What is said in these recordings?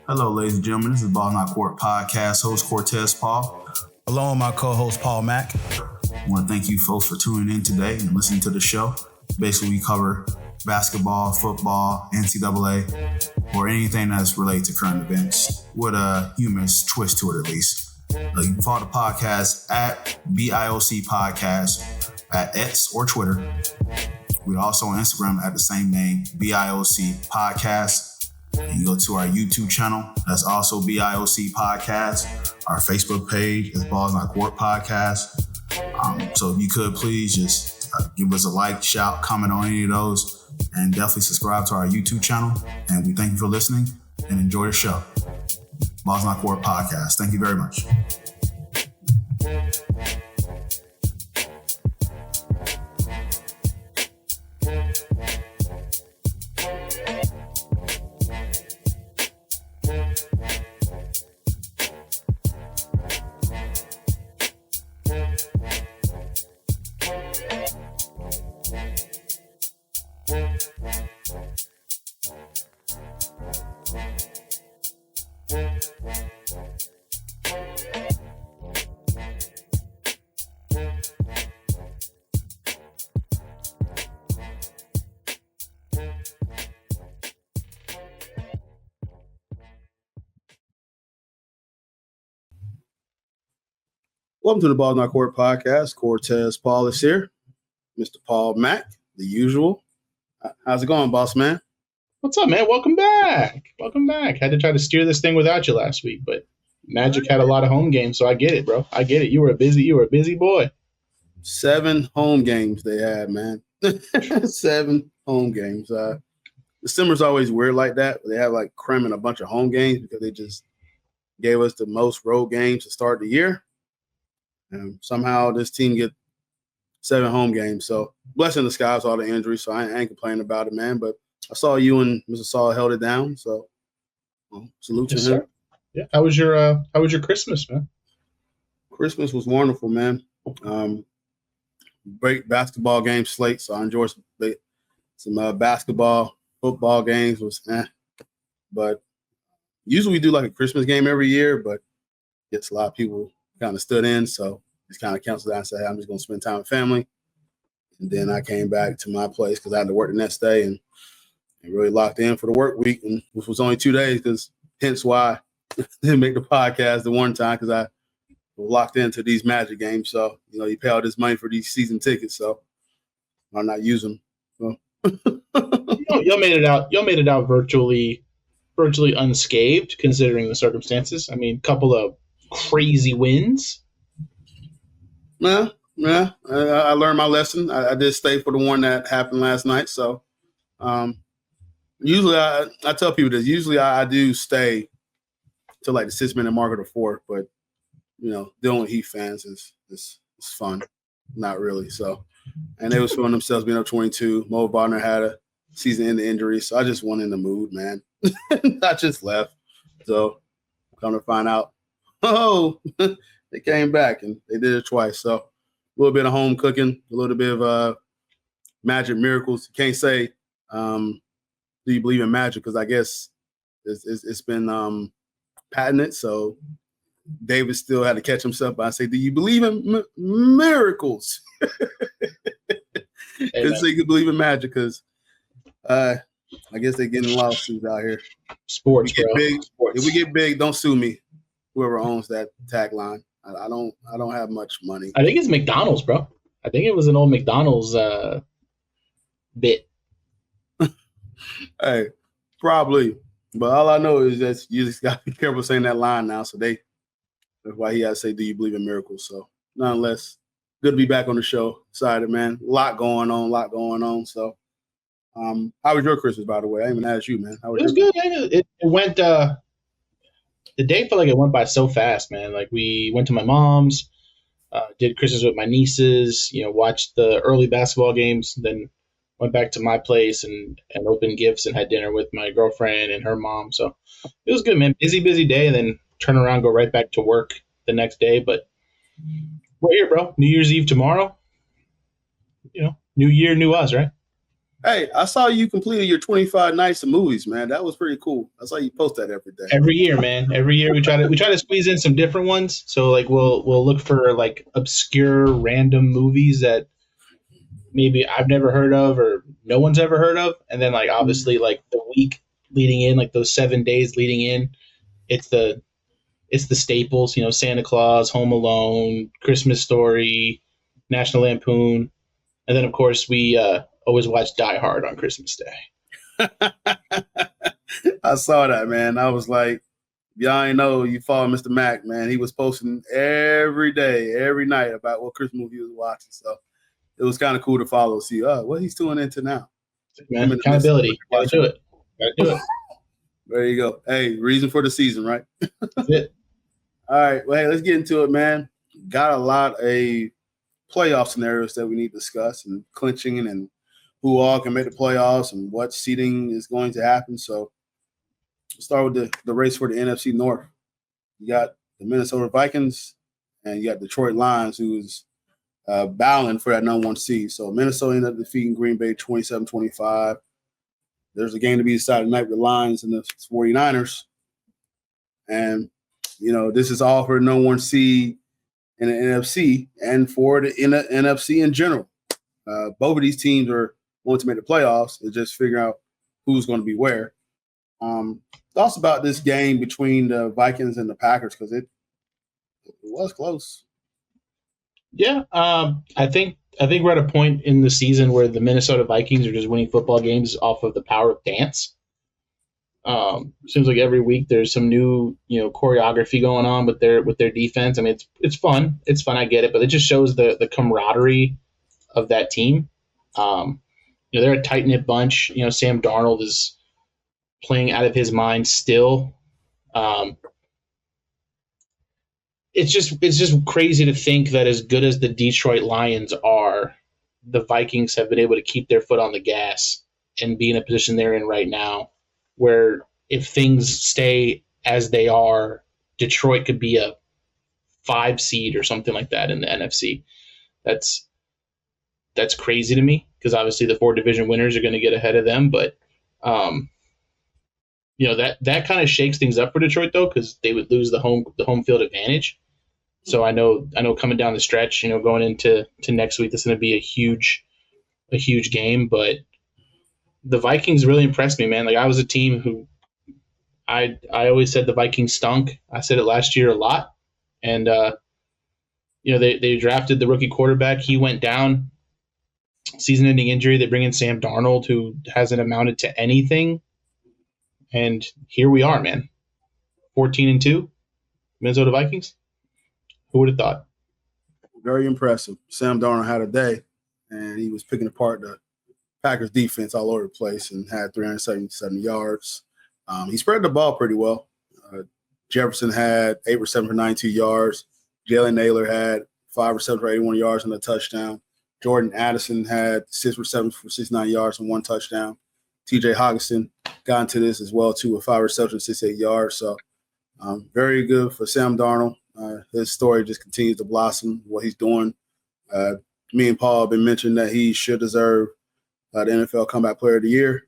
Hello, ladies and gentlemen. This is Ball Not Court Podcast host Cortez Paul. Along with my co-host Paul Mack. I want to thank you folks for tuning in today and listening to the show. Basically, we cover basketball, football, NCAA, or anything that's related to current events with a humorous twist to it, at least. You can follow the podcast at BIOC Podcast at X or Twitter. We're also on Instagram at the same name, BIOC Podcast. You go to our YouTube channel, that's also BIOC Podcast. Our Facebook page is Balls Not Court Podcast. So if you could please just give us a like, shout, comment on any of those, and definitely subscribe to our YouTube channel. And we thank you for listening and enjoy the show. Balls Not Court Podcast. Thank you very much. Welcome to the Ball Not Court Podcast. Cortez Paul is here. Mr. Paul Mack, the usual. How's it going, boss man? What's up, man? Welcome back. Welcome back. Had to try to steer this thing without you last week, but Magic had a lot of home games, so I get it, bro. I get it. You were a busy boy. 7 home games they had, man. 7 home games. The summer's always weird like that. They have like cramming a bunch of home games because they just gave us the most road games to start the year. And somehow this team get 7 home games. So blessing the skies, all the injuries. So I ain't complaining about it, man. But I saw you and Mr. Saul held it down. So salute to him. Sir. Yeah. How was your Christmas, man? Christmas was wonderful, man. Great basketball game slate. So I enjoyed some basketball, football games was But usually we do like a Christmas game every year, but gets a lot of people kind of stood in, so just kind of canceled out and said, hey, I'm just going to spend time with family. And then I came back to my place because I had to work the next day and really locked in for the work week, and which was only 2 days, because hence why I didn't make the podcast the one time, because I was locked into these Magic games. So, you pay all this money for these season tickets, so I'm not using them. So. Y'all made it out. Y'all made it out virtually unscathed, considering the circumstances. I mean, a couple of crazy wins. Yeah. I learned my lesson. I did stay for the one that happened last night. So usually I tell people this. Usually I do stay till like the 6-minute mark or the 4th, but dealing with Heat fans is fun. Not really. So, and they was feeling themselves being up 22. Mo Wagner had a season-ending injury, so I just went in the mood, man. I just left. So come to find out, they came back and they did it twice. So a little bit of home cooking, a little bit of magic miracles. You can't say, do you believe in magic? Because I guess it's been patented. So David still had to catch himself by saying, do you believe in miracles? Didn't say you could believe in magic because I guess they're getting lawsuits out here. Sports, If we get big, don't sue me. Whoever owns that tagline. I don't have much money. I think it's McDonald's, bro. I think it was an old McDonald's bit. Hey, probably. But all I know is that you just got to be careful saying that line now. So that's why he had to say, do you believe in miracles? So nonetheless, good to be back on the show. Excited, man. A lot going on. So how was your Christmas, by the way? I didn't even ask you, man. It was good, man. It went the day felt like it went by so fast, man. Like we went to my mom's, did Christmas with my nieces, watched the early basketball games, then went back to my place and opened gifts and had dinner with my girlfriend and her mom. So it was good, man. Busy day, and then turn around, go right back to work the next day. But we're here, bro. New Year's Eve tomorrow. New year, new us, right? Hey, I saw you completed your 25 nights of movies, man. That was pretty cool. I saw you post that every day. Every year, man. Every year we try to squeeze in some different ones. So like we'll look for like obscure random movies that maybe I've never heard of or no one's ever heard of. And then like obviously like the week leading in, like those 7 days leading in, it's the staples, you know, Santa Claus, Home Alone, Christmas Story, National Lampoon. And then of course we always watch Die Hard on Christmas Day. I saw that, man. I was like, y'all ain't know you follow Mr. Mac, man. He was posting every day, every night about what Christmas movie he was watching. So it was kind of cool to follow, see what he's tuning into now. Man, accountability. Gotta do it. There you go. Hey, reason for the season, right? That's it. All right. Well, hey, let's get into it, man. Got a lot of playoff scenarios that we need to discuss and clinching and who all can make the playoffs and what seeding is going to happen. So we'll start with the race for the NFC North. You got the Minnesota Vikings and you got Detroit Lions, who's battling for that number 1 seed. So Minnesota ended up defeating Green Bay 27-25. There's a game to be decided tonight with the Lions and the 49ers. And, you know, this is all for the number 1 seed in the NFC and for the NFC in general. Both of these teams are wanting to make the playoffs. It's just figuring out who's going to be where. Thoughts about this game between the Vikings and the Packers, because it was close. Yeah, I think we're at a point in the season where the Minnesota Vikings are just winning football games off of the power of dance. Seems like every week there's some new, you know, choreography going on with their defense. I mean, it's fun. It's fun. I get it, but it just shows the camaraderie of that team. You know, they're a tight knit bunch. You know, Sam Darnold is playing out of his mind still. It's just crazy to think that as good as the Detroit Lions are, the Vikings have been able to keep their foot on the gas and be in a position they're in right now, where if things stay as they are, Detroit could be a 5 seed or something like that in the NFC. That's crazy to me, because obviously the 4 division winners are going to get ahead of them. But, you know, that kind of shakes things up for Detroit, though, because they would lose the home field advantage. So I know coming down the stretch, you know, going into next week, this is going to be a huge game. But the Vikings really impressed me, man. Like, I was a team who I always said the Vikings stunk. I said it last year a lot. And, you know, they drafted the rookie quarterback. He went down, season-ending injury. They bring in Sam Darnold, who hasn't amounted to anything. And here we are, man. 14-2, Minnesota Vikings. Who would have thought? Very impressive. Sam Darnold had a day, and he was picking apart the Packers defense all over the place and had 377 yards. He spread the ball pretty well. Jefferson had 8 receptions for 92 yards. Jalen Naylor had 5 receptions for 81 yards and a touchdown. Jordan Addison had 6 receptions for 69 yards and 1 touchdown. TJ Hawkinson got into this as well, too, with 5 receptions, 68 yards. So very good for Sam Darnold. His story just continues to blossom, what he's doing. Me and Paul have been mentioning that he should deserve the NFL Comeback Player of the Year,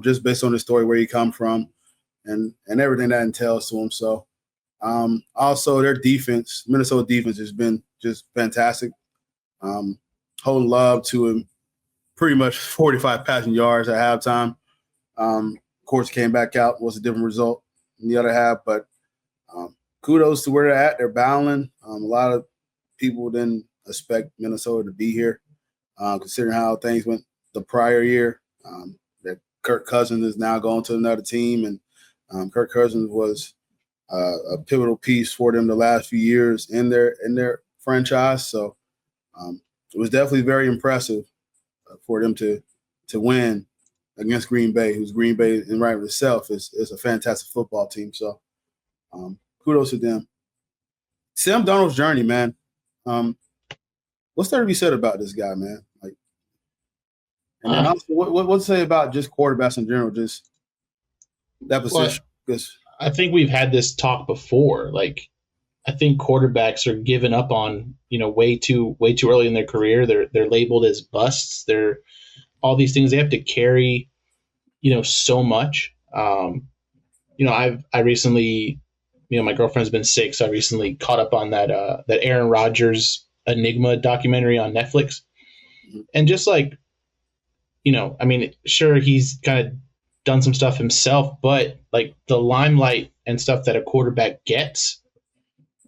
just based on the story, where he come from and everything that entails to him. So also their defense, Minnesota defense, has been just fantastic. Holding Love to him pretty much 45 passing yards at halftime. Of course, came back out, was a different result in the other half, but kudos to where they're at. They're battling. A lot of people didn't expect Minnesota to be here, considering how things went the prior year. That Kirk Cousins is now going to another team, and Kirk Cousins was a pivotal piece for them the last few years in their franchise. So it was definitely very impressive for them to win against Green Bay, who's Green Bay in right of itself is a fantastic football team. So kudos to them. Sam Darnold's journey, man. What's there to be said about this guy, man? Like, and then also, what to say about just quarterbacks in general, just that position? Because I think we've had this talk before. Like, I think quarterbacks are given up on, you know, way too early in their career. They're labeled as busts. They're all these things. They have to carry, so much. I recently, my girlfriend's been sick, so I recently caught up on that Aaron Rodgers Enigma documentary on Netflix. And just like, sure, he's kind of done some stuff himself, but like the limelight and stuff that a quarterback gets,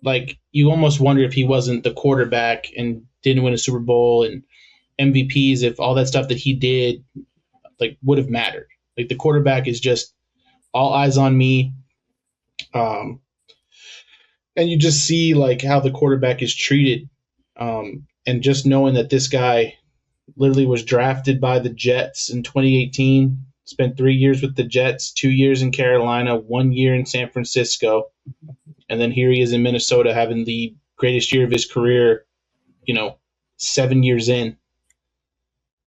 like you almost wonder if he wasn't the quarterback and didn't win a Super Bowl and MVPs, if all that stuff that he did like would have mattered. Like the quarterback is just all eyes on me. And you just see like how the quarterback is treated. And just knowing that this guy literally was drafted by the Jets in 2018, spent 3 years with the Jets, 2 years in Carolina, 1 year in San Francisco. And then here he is in Minnesota having the greatest year of his career, 7 years in.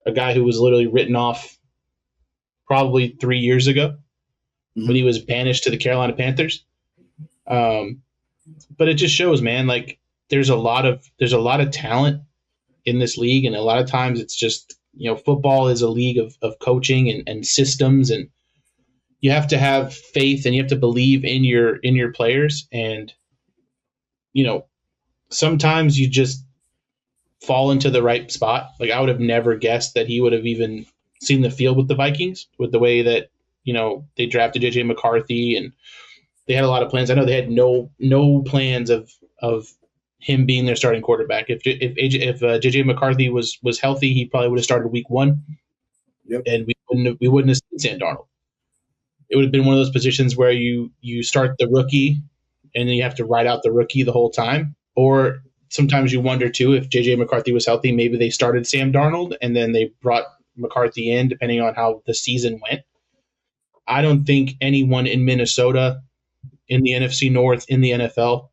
A guy who was literally written off probably 3 years ago when he was banished to the Carolina Panthers. But it just shows, man, like there's a lot of talent in this league. And a lot of times it's just, football is a league of coaching and systems, and you have to have faith and you have to believe in your players. And, sometimes you just fall into the right spot. Like I would have never guessed that he would have even seen the field with the Vikings, with the way that, they drafted JJ McCarthy, and they had a lot of plans. I know they had no plans of him being their starting quarterback. If JJ McCarthy was healthy, he probably would have started week 1. Yep. And we wouldn't have seen Sam Darnold. It would have been one of those positions where you start the rookie and then you have to ride out the rookie the whole time. Or sometimes you wonder too, if JJ McCarthy was healthy, maybe they started Sam Darnold and then they brought McCarthy in depending on how the season went. I don't think anyone in Minnesota, in the NFC North, in the NFL,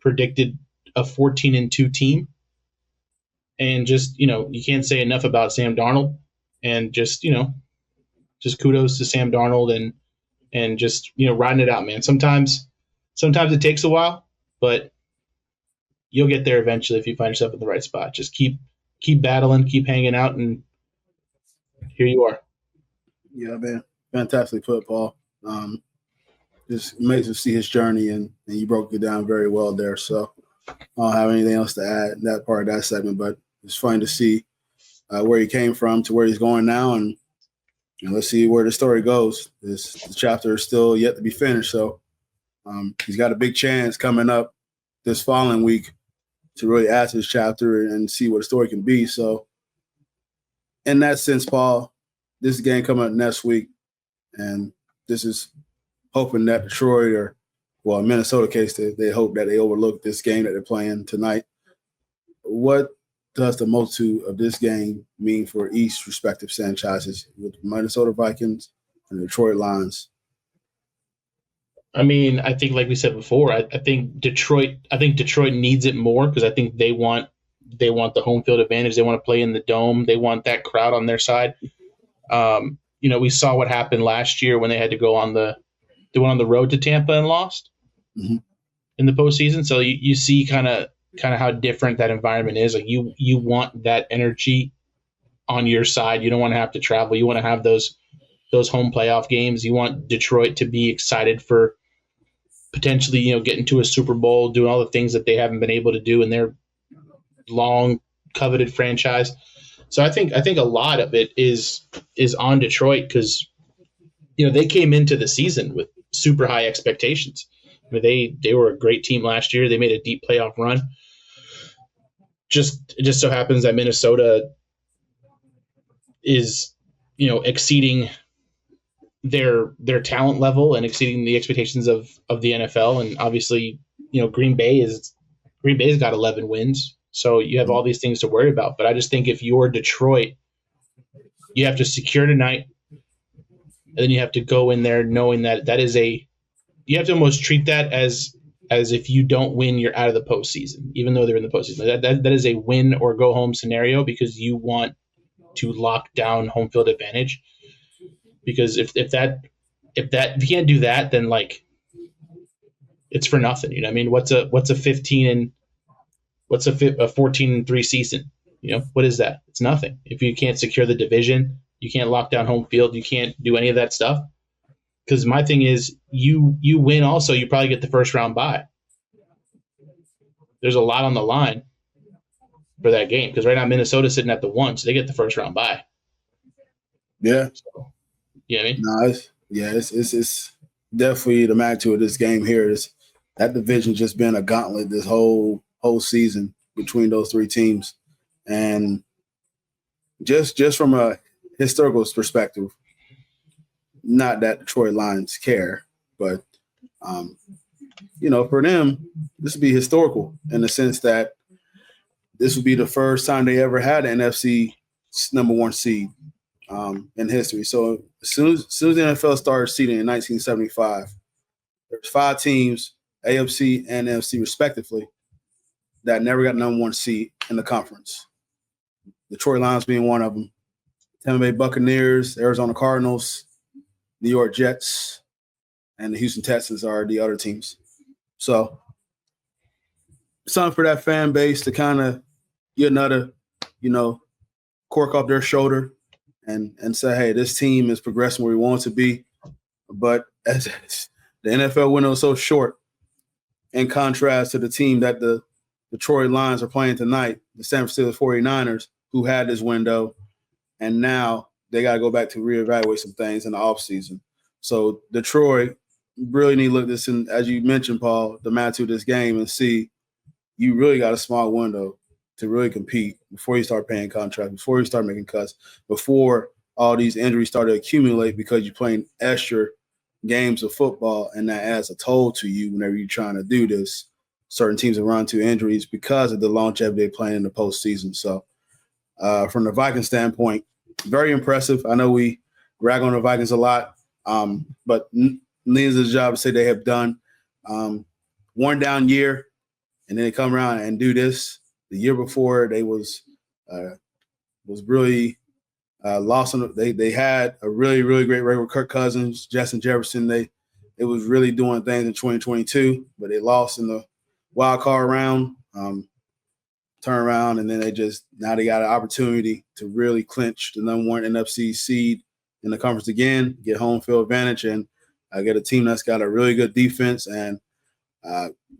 predicted a 14-2 team. And just, you can't say enough about Sam Darnold. And just, just kudos to Sam Darnold and just, riding it out, man. Sometimes it takes a while, but you'll get there eventually if you find yourself in the right spot. Just keep battling, keep hanging out, and here you are. Yeah, man. Fantastic put, Paul. Just amazing to see his journey, and you broke it down very well there. So I don't have anything else to add in that part of that segment, but it's fun to see where he came from to where he's going now, and let's see where the story goes. The chapter is still yet to be finished, so he's got a big chance coming up this following week to really add to this chapter and see what the story can be. So in that sense, Paul, this game coming up next week, and this is hoping that Detroit or in Minnesota case, they hope that they overlook this game that they're playing tonight. What does the multitude of this game mean for each respective franchises with the Minnesota Vikings and the Detroit Lions? I mean, I think like we said before, I think Detroit needs it more because I think they want the home field advantage. They want to play in the dome. They want that crowd on their side. We saw what happened last year when they had to go they went on the road to Tampa and lost in the postseason. So you see kind of how different that environment is. Like you want that energy on your side. You don't want to have to travel. You want to have those home playoff games. You want Detroit to be excited for potentially, getting to a Super Bowl, doing all the things that they haven't been able to do in their long coveted franchise. So I think a lot of it is on Detroit because, they came into the season with super high expectations. I mean, they were a great team last year. They made a deep playoff run. It just so happens that Minnesota is, exceeding their talent level and exceeding the expectations of the NFL. And obviously, Green Bay's got 11 wins. So you have all these things to worry about. But I just think if you're Detroit, you have to secure tonight. And then you have to go in there knowing that is you have to almost treat that as if you don't win, you're out of the postseason, even though they're in the postseason. That is a win or go home scenario because you want to lock down home field advantage. Because if you can't do that, then like it's for nothing. You know what I mean? What's a 14-3 season? What is that? It's nothing. If you can't secure the division, You can't lock down home field. You can't do any of that stuff. Because my thing is, you win also, you probably get the first round bye. There's a lot on the line for that game. Because right now Minnesota's sitting at the 1, so they get the first round bye. Yeah. So, you know what I mean? No, it's definitely the magnitude of this game here. That division just been a gauntlet this whole season between those three teams. And just from a historical perspective, not that Detroit Lions care, but for them, this would be historical in the sense that this would be the first time they ever had an NFC number 1 seed in history. So as soon as the NFL started seeding in 1975, there's 5 teams, AFC and NFC respectively, that never got number 1 seed in the conference. Detroit Lions being one of them. Tampa Bay Buccaneers, Arizona Cardinals, New York Jets, and the Houston Texans are the other teams. So something for that fan base to kind of get another, cork off their shoulder and say, hey, this team is progressing where we want it to be. But as the NFL window is so short, in contrast to the team that the Detroit Lions are playing tonight, the San Francisco 49ers, who had this window, and now they got to go back to reevaluate some things in the offseason. So Detroit really need to look at this, and as you mentioned, Paul, the magnitude of this game, and see you really got a small window to really compete before you start paying contracts, before you start making cuts, before all these injuries start to accumulate because you're playing extra games of football, and that adds a toll to you whenever you're trying to do this. Certain teams have run into injuries because of the longevity they're playing in the postseason. So from the Vikings standpoint, very impressive. I know we rag on the Vikings a lot, but neither is the job to say they have done. One down year, and then they come around and do this. The year before, they was really lost on. They had a really, really great record with Kirk Cousins, Justin Jefferson. They was really doing things in 2022, but they lost in the wild card round. Turn around, and then now they got an opportunity to really clinch the number 1 NFC seed in the conference again, get home field advantage, and get a team that's got a really good defense and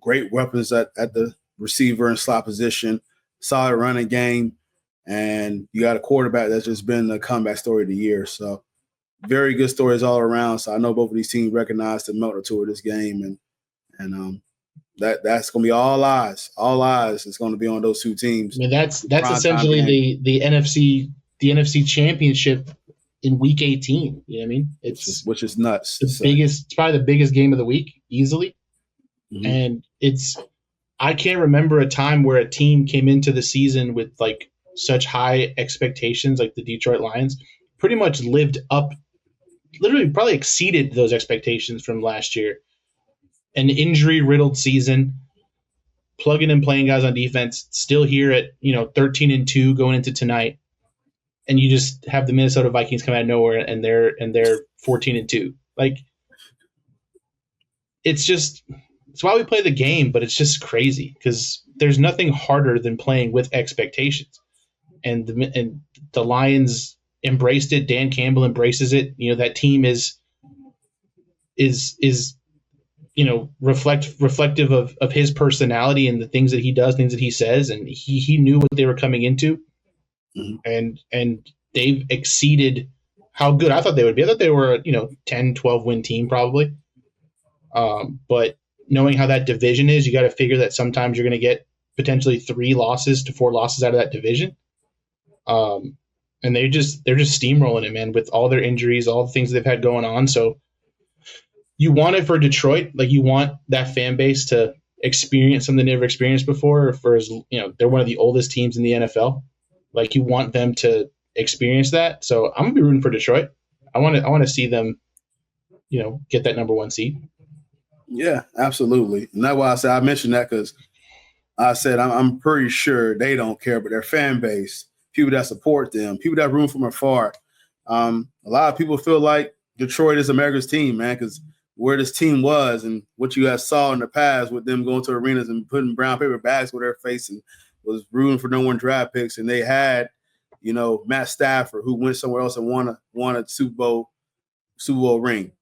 great weapons at the receiver and slot position, solid running game, and you got a quarterback that's just been the comeback story of the year. So very good stories all around. So I know both of these teams recognize the magnitude of this game, and that's going to be all eyes. All eyes is going to be on those two teams. I mean, that's essentially the NFC Championship in Week 18. You know what I mean? Which is nuts. It's probably the biggest game of the week, easily. Mm-hmm. And I can't remember a time where a team came into the season with like such high expectations, like the Detroit Lions, pretty much lived up, literally probably exceeded those expectations from last year. An injury-riddled season, plugging and playing guys on defense, still here at 13-2 going into tonight, and you just have the Minnesota Vikings come out of nowhere and they're 14-2. Like, it's why we play the game, but it's just crazy because there's nothing harder than playing with expectations, and the Lions embraced it. Dan Campbell embraces it. That team is reflective of his personality and the things that he does, things that he says, and he knew what they were coming into, mm-hmm. and they've exceeded how good I thought they would be. I thought they were a 10-12 win team probably, but knowing how that division is, you got to figure that sometimes you're going to get potentially 3 losses to 4 losses out of that division, and they're just steamrolling it, man, with all their injuries, all the things they've had going on. So you want it for Detroit, like you want that fan base to experience something they never experienced before. They're one of the oldest teams in the NFL. Like you want them to experience that. So I'm gonna be rooting for Detroit. I want to see them, get that number 1 seed. Yeah, absolutely. And that's why I mentioned that because I said I'm pretty sure they don't care, but their fan base, people that support them, people that root from afar. A lot of people feel like Detroit is America's team, man, because where this team was and what you guys saw in the past with them going to arenas and putting brown paper bags with their face and was rooting for no one draft picks. And they had, Matt Stafford, who went somewhere else and won a Super Bowl ring.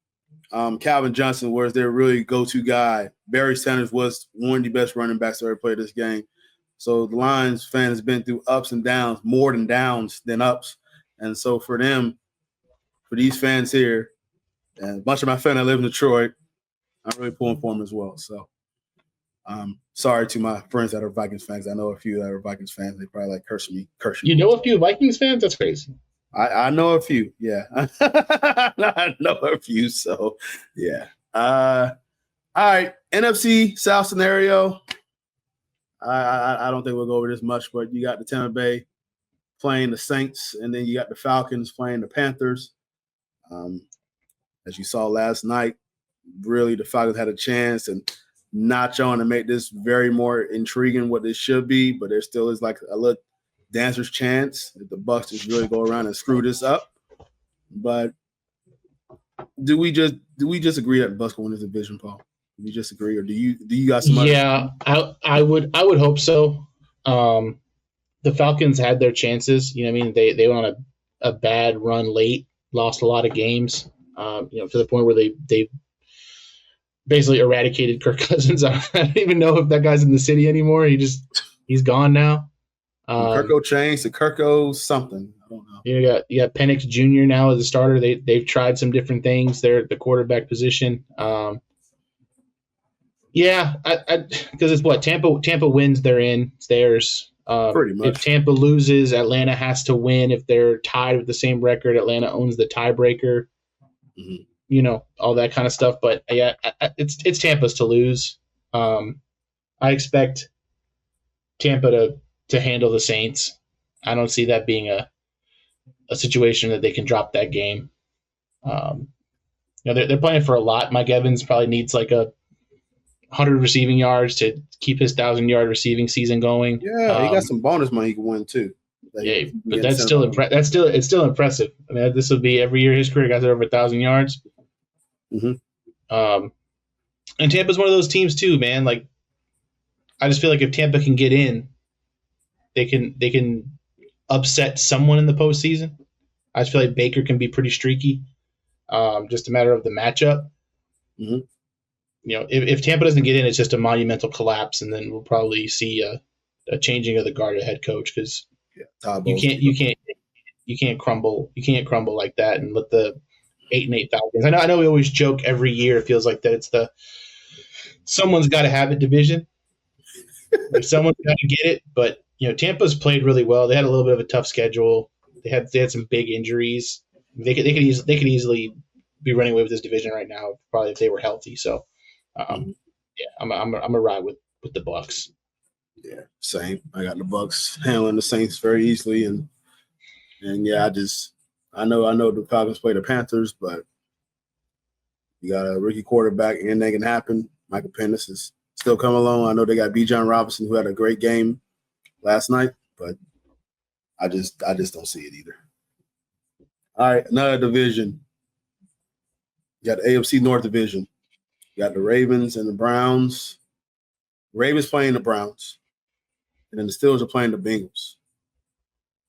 Calvin Johnson was their really go-to guy. Barry Sanders was one of the best running backs that ever played this game. So the Lions fan has been through ups and downs, more than downs than ups. And so for these fans here, and a bunch of my friends that live in Detroit, I'm really pulling for them as well. So sorry to my friends that are Vikings fans. I know a few that are Vikings fans. They probably like cursing me. You know a few Vikings fans? That's crazy. I know a few. Yeah. I know a few. So, yeah. All right. NFC South scenario. I don't think we'll go over this much, but you got the Tampa Bay playing the Saints, and then you got the Falcons playing the Panthers. As you saw last night, really the Falcons had a chance and notch on to make this very more intriguing what this should be, but there still is like a little dancer's chance if the Bucs just really go around and screw this up. But do we just agree that the Bucs will win this division, Paul? Do we just agree, or do you got some? Yeah, I would hope so. The Falcons had their chances. You know what I mean? They went on a bad run late, lost a lot of games. To the point where they basically eradicated Kirk Cousins. I don't even know if that guy's in the city anymore. He's gone now. Kirko changed to Kirko something. I don't know. You got Penix Jr. now as a starter. They've tried some different things there at the quarterback position. Yeah, because it's what Tampa wins, they're in. It's theirs. Pretty much. If Tampa loses, Atlanta has to win. If they're tied with the same record, Atlanta owns the tiebreaker. Mm-hmm. All that kind of stuff. But yeah, it's Tampa's to lose. I expect Tampa to handle the Saints. I don't see that being a situation that they can drop that game. They're playing for a lot. Mike Evans probably needs like 100 receiving yards to keep his 1,000-yard receiving season going. Yeah, he got some bonus money he can win too. Yeah, but that's still impressive. I mean, this will be every year his career got over 1,000 yards. Mm-hmm. And Tampa's one of those teams too, man. Like, I just feel like if Tampa can get in, they can upset someone in the postseason. I just feel like Baker can be pretty streaky. Just a matter of the matchup. Mm-hmm. If Tampa doesn't get in, it's just a monumental collapse, and then we'll probably see a changing of the guard at head coach because you can't crumble like that and let the 8-8 Falcons. I know we always joke every year. It feels like that it's someone's got to have it division. If someone's got to get it, but Tampa's played really well. They had a little bit of a tough schedule. They had some big injuries. They could easily be running away with this division right now, probably if they were healthy. So, I'm a ride with the Bucs. Yeah, same. I got the Bucs handling the Saints very easily, and yeah, I know the Falcons play the Panthers, but you got a rookie quarterback, anything can happen. Michael Penix is still coming along. I know they got Bijan Robinson, who had a great game last night, but I just don't see it either. All right, another division. You got the AFC North division. You got the Ravens and the Browns. Ravens playing the Browns. And then the Steelers are playing the Bengals.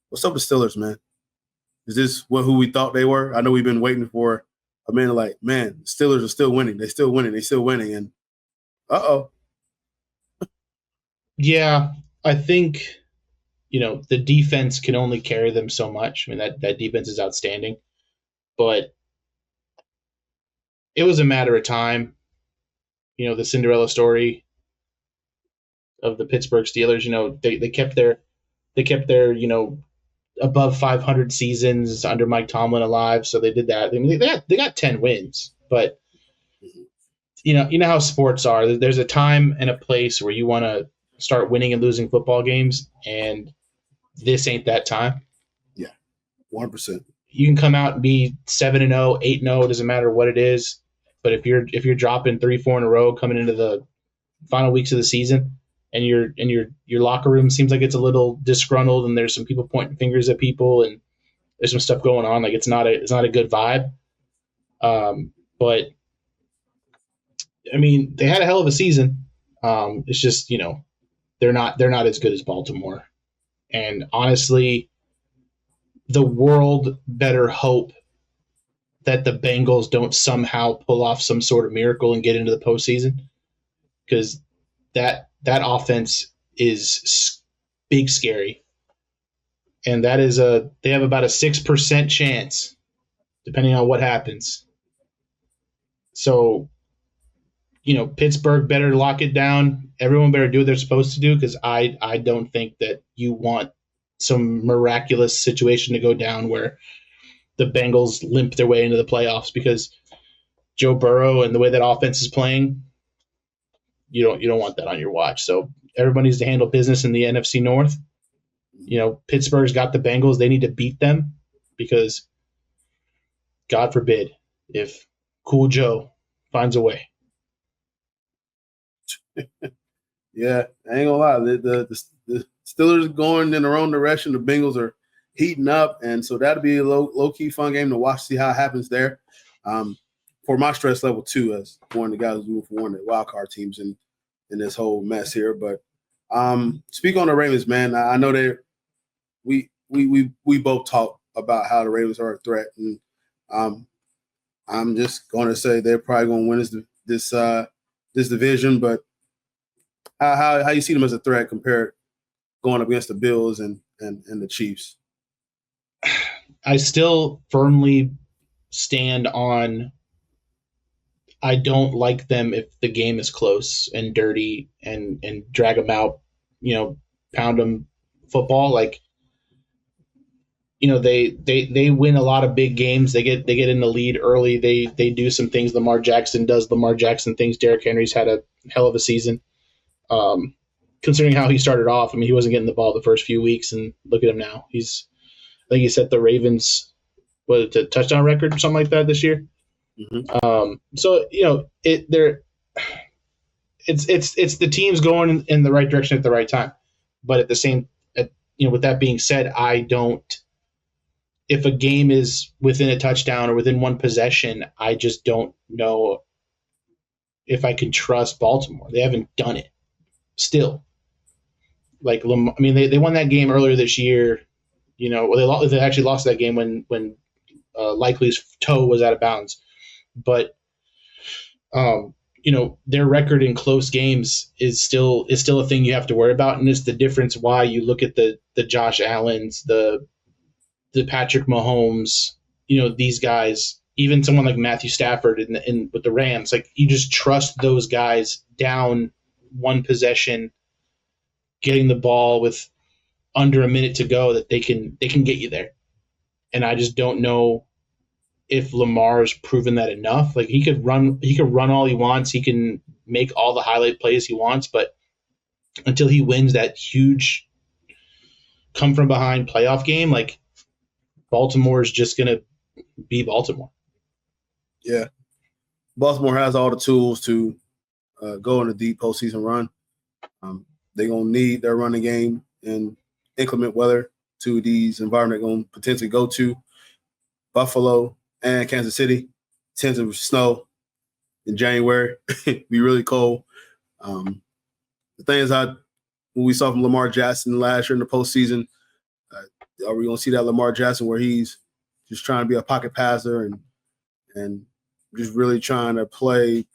What's up with Steelers, man? Is this who we thought they were? I know we've been waiting for a minute like, man, the Steelers are still winning. They're still winning. They're still winning. And uh-oh. Yeah, I think, the defense can only carry them so much. I mean, that defense is outstanding. But it was a matter of time. The Cinderella story of the Pittsburgh Steelers. They kept their above 500 seasons under Mike Tomlin alive, so they did that. I mean, they got 10 wins, but you know how sports are. There's a time and a place where you want to start winning and losing football games, and this ain't that time. Yeah, 100%. You can come out and be 7-0, 8-0. It doesn't matter what it is. But if you're dropping 3-4 in a row coming into the final weeks of the season, and your locker room seems like it's a little disgruntled, and there's some people pointing fingers at people, and there's some stuff going on, like it's not a good vibe. But I mean, they had a hell of a season. It's just they're not as good as Baltimore, and honestly, the world better hope that the Bengals don't somehow pull off some sort of miracle and get into the postseason, because that offense is big scary, and they have about a 6% chance, depending on what happens. So, Pittsburgh better lock it down. Everyone better do what they're supposed to do, because I don't think that you want some miraculous situation to go down where the Bengals limp their way into the playoffs, because Joe Burrow and the way that offense is playing, you don't want that on your watch. So everybody needs to handle business in the NFC North. Pittsburgh's got the Bengals. They need to beat them, because God forbid if Cool Joe finds a way. Yeah, I ain't gonna lie. The Steelers going in their own direction. The Bengals are heating up, and so that'll be a low key fun game to watch. See how it happens there. For my stress level too, as one of the guys who's rooting for one of the wild card teams in this whole mess here. But speak on the Ravens, man. I know that we both talk about how the Ravens are a threat, and I'm just going to say they're probably going to win this division. But how you see them as a threat compared going up against the Bills and the Chiefs? I still firmly stand on, I don't like them if the game is close and dirty and drag them out, pound them football. Like, they win a lot of big games. They get in the lead early. They do some things Lamar Jackson does Lamar Jackson things. Derrick Henry's had a hell of a season. Considering how he started off, I mean, he wasn't getting the ball the first few weeks, and look at him now. I think he set the Ravens touchdown record or something like that this year. Mm-hmm. So it's the teams going in the right direction at the right time. But at the same, with that being said, if a game is within a touchdown or within one possession, I just don't know if I can trust Baltimore. They haven't done it still. Like, they won that game earlier this year. They actually lost that game when Likely's toe was out of bounds. But their record in close games is still a thing you have to worry about, and it's the difference why you look at the Josh Allens, the Patrick Mahomes, these guys, even someone like Matthew Stafford with the Rams. Like, you just trust those guys down one possession, getting the ball with under a minute to go, that they can get you there. And I just don't know if Lamar's proven that enough. Like, he could run all he wants. He can make all the highlight plays he wants, but until he wins that huge come from behind playoff game, like, Baltimore is just going to be Baltimore. Yeah. Baltimore has all the tools to go on a deep postseason run. They're going to need their running game in inclement weather to these environments they're going to potentially go to. Buffalo and Kansas City, tends of snow in January. Be really cold. The thing is, what we saw from Lamar Jackson last year in the postseason, are we going to see that Lamar Jackson where he's just trying to be a pocket passer and just really trying to play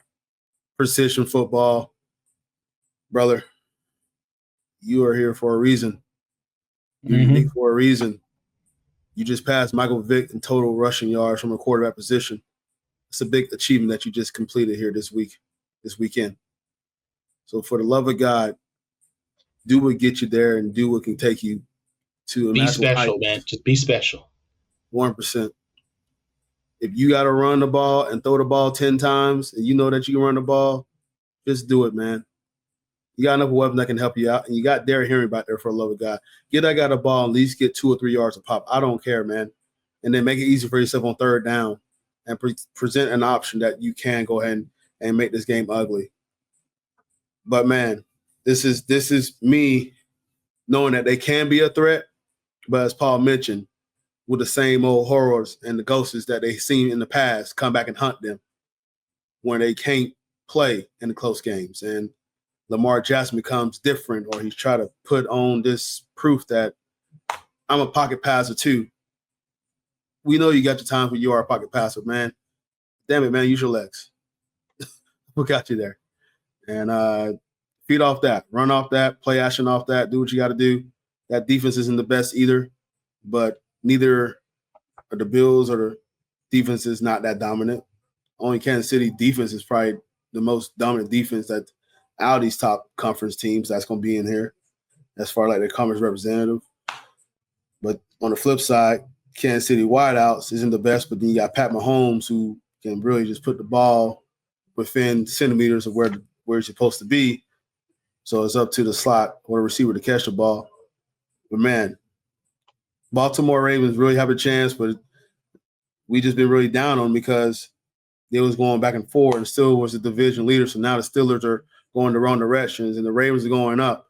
precision football? Brother, you are here for a reason. You're unique for a reason. You just passed Michael Vick in total rushing yards from a quarterback position. It's a big achievement that you just completed here this weekend. So for the love of God, do what gets you there and do what can take you to a be national special, height. man. Just be special. 1%. If you got to run the ball and throw the ball 10 times and you know that you can run the ball, just do it, man. You got enough weapons that can help you out, and you got Derrick Henry back there for the love of God. Get that guy the ball, at least get 2 or 3 yards a pop. I don't care, man. And then make it easy for yourself on third down and present an option that you can go ahead and make this game ugly. But, man, this is me knowing that they can be a threat, but as Paul mentioned, with the same old horrors and the ghosts that they've seen in the past come back and hunt them when they can't play in the close games. And Lamar Jackson becomes different, or he's trying to put on this proof that I'm a pocket passer too. we know you got your times where you are a pocket passer, man. Damn it, man, use your legs. What got you there? And feed off that, run off that, play action off that, do what you got to do. That defense isn't the best either, but neither are the Bills or the defense is not that dominant. Only Kansas City defense is probably the most dominant defense that out of these top conference teams that's going to be in here as far like their conference representative. But on the flip side, Kansas City wideouts isn't the best, but then you got Pat Mahomes who can really just put the ball within centimeters of where it's supposed to be. So it's up to the slot or the receiver to catch the ball. But, man, Baltimore Ravens really have a chance, but we just been really down on them because they was going back and forth and still was the division leader. So now the Steelers are going the wrong directions and the Ravens are going up.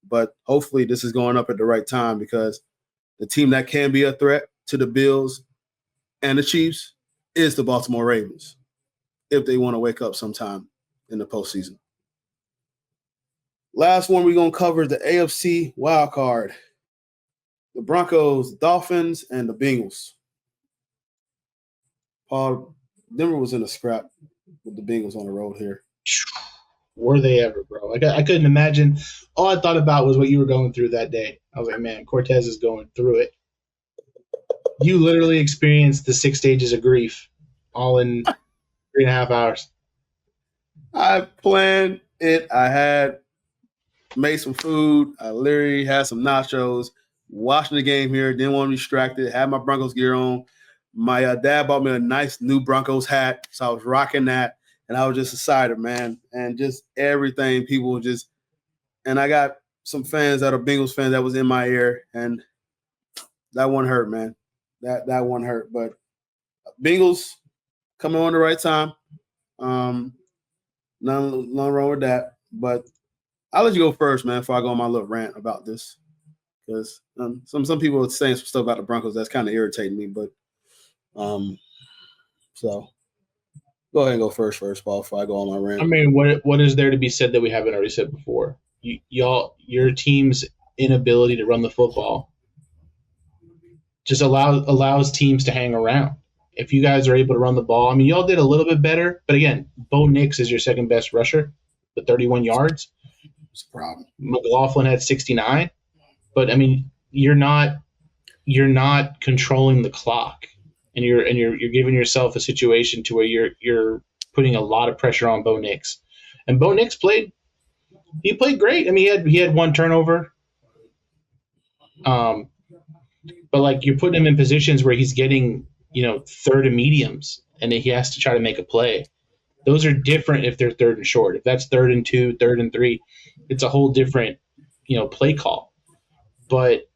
But hopefully this is going up at the right time because the team that can be a threat to the Bills and the Chiefs is the Baltimore Ravens if they want to wake up sometime in the postseason. Last one we're going to cover the AFC wild card. The Broncos, the Dolphins, and the Bengals. Paul, Denver was in a scrap with the Bengals on the road here. Were they ever, bro? I couldn't imagine. All I thought about was what you were going through that day. I was like, man, Cortez is going through it. You literally experienced the 6 stages of grief all in 3.5 hours. I planned it. I had made some food. I literally had some nachos, watching the game here, didn't want to be distracted, had my Broncos gear on. My dad bought me a nice new Broncos hat, so I was rocking that, and I was just excited, man, and just everything. People just – and I got some fans that are Bengals fans that was in my ear, and that one hurt, man. That one hurt. But Bengals coming on the right time. Nothing wrong with that. But I'll let you go first, man, before I go on my little rant about this. Because some people are saying some stuff about the Broncos that's kind of irritating me. But so go ahead and go first, Paul, before I go on my rant. I mean, what is there to be said that we haven't already said before? Your team's inability to run the football just allows teams to hang around. If you guys are able to run the ball, I mean, y'all did a little bit better. But again, Bo Nix is your second best rusher with 31 yards. It's a problem. McLaughlin had 69. But I mean, you're not controlling the clock, and you're giving yourself a situation to where you're putting a lot of pressure on Bo Nix. And Bo Nix played great. I mean, he had one turnover. But like you're putting him in positions where he's getting, third and mediums, and he has to try to make a play. Those are different if they're third and short. If that's 3rd and 2, 3rd and 3, it's a whole different, play call. But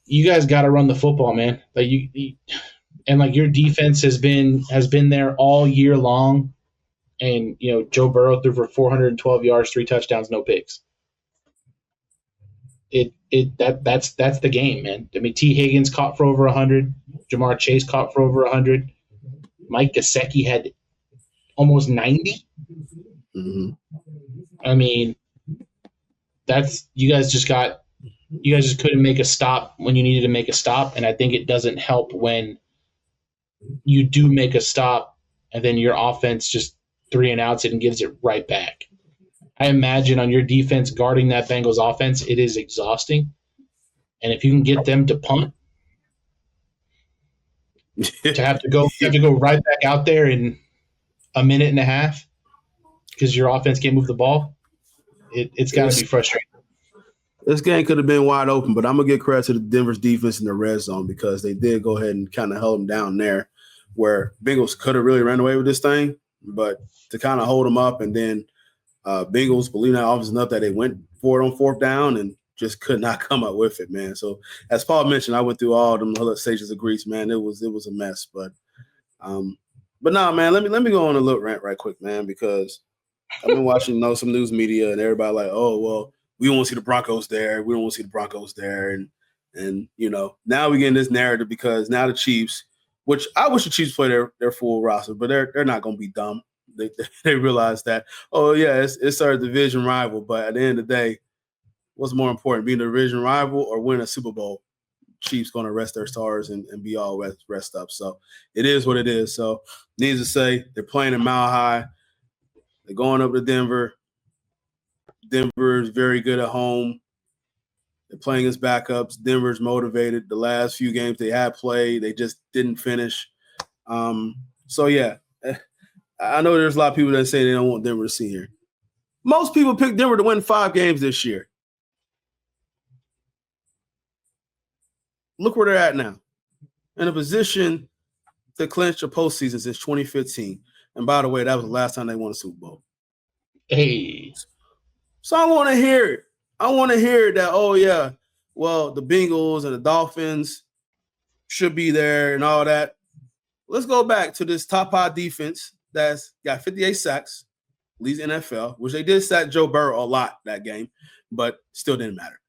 you guys got to run the football, man. Like your defense has been there all year long, and Joe Burrow threw for 412 yards, 3 touchdowns, no picks. That's the game, man. I mean, T. Higgins caught for over 100. Jamar Chase caught for over 100. Mike Gesicki had almost 90. Mm-hmm. I mean, you guys just couldn't make a stop when you needed to make a stop, and I think it doesn't help when you do make a stop and then your offense just 3 and outs it and gives it right back. I imagine on your defense guarding that Bengals offense, it is exhausting. And if you can get them to punt, to have to go right back out there in a minute and a half because your offense can't move the ball, it's got to be frustrating. This game could have been wide open, but I'm going to give credit to the Denver's defense in the red zone because they did go ahead and kind of hold them down there where Bengals could have really ran away with this thing, but to kind of hold them up and then Bengals, believe that offense enough that they went for it on 4th down and just could not come up with it, man. So as Paul mentioned, I went through all them other stages of grease, man. It was a mess, but no, man. Let me go on a little rant right quick, man, because I've been watching some news media and everybody like, oh well, we don't want to see the Broncos there. We don't want to see the Broncos there, and now we get in this narrative because now the Chiefs, which I wish the Chiefs play their full roster, but they're not going to be dumb. They realize that, oh, yeah, it's our division rival. But at the end of the day, what's more important, being a division rival or winning a Super Bowl? Chiefs going to rest their stars and be all rest up. So it is what it is. So needless to say, they're playing in Mile High. They're going up to Denver. Denver is very good at home. They're playing as backups. Denver's motivated. The last few games they had played, they just didn't finish. So, yeah, I know there's a lot of people that say they don't want Denver to see here. Most people pick Denver to win 5 games this year. Look where they're at now. In a position to clinch a postseason since 2015. And by the way, that was the last time they won a Super Bowl. Hey. So I want to hear it. I want to hear that, oh, yeah, well, the Bengals and the Dolphins should be there and all that. Let's go back to this top-high defense that's got 58 sacks, leads NFL, which they did sack Joe Burrow a lot that game, but still didn't matter.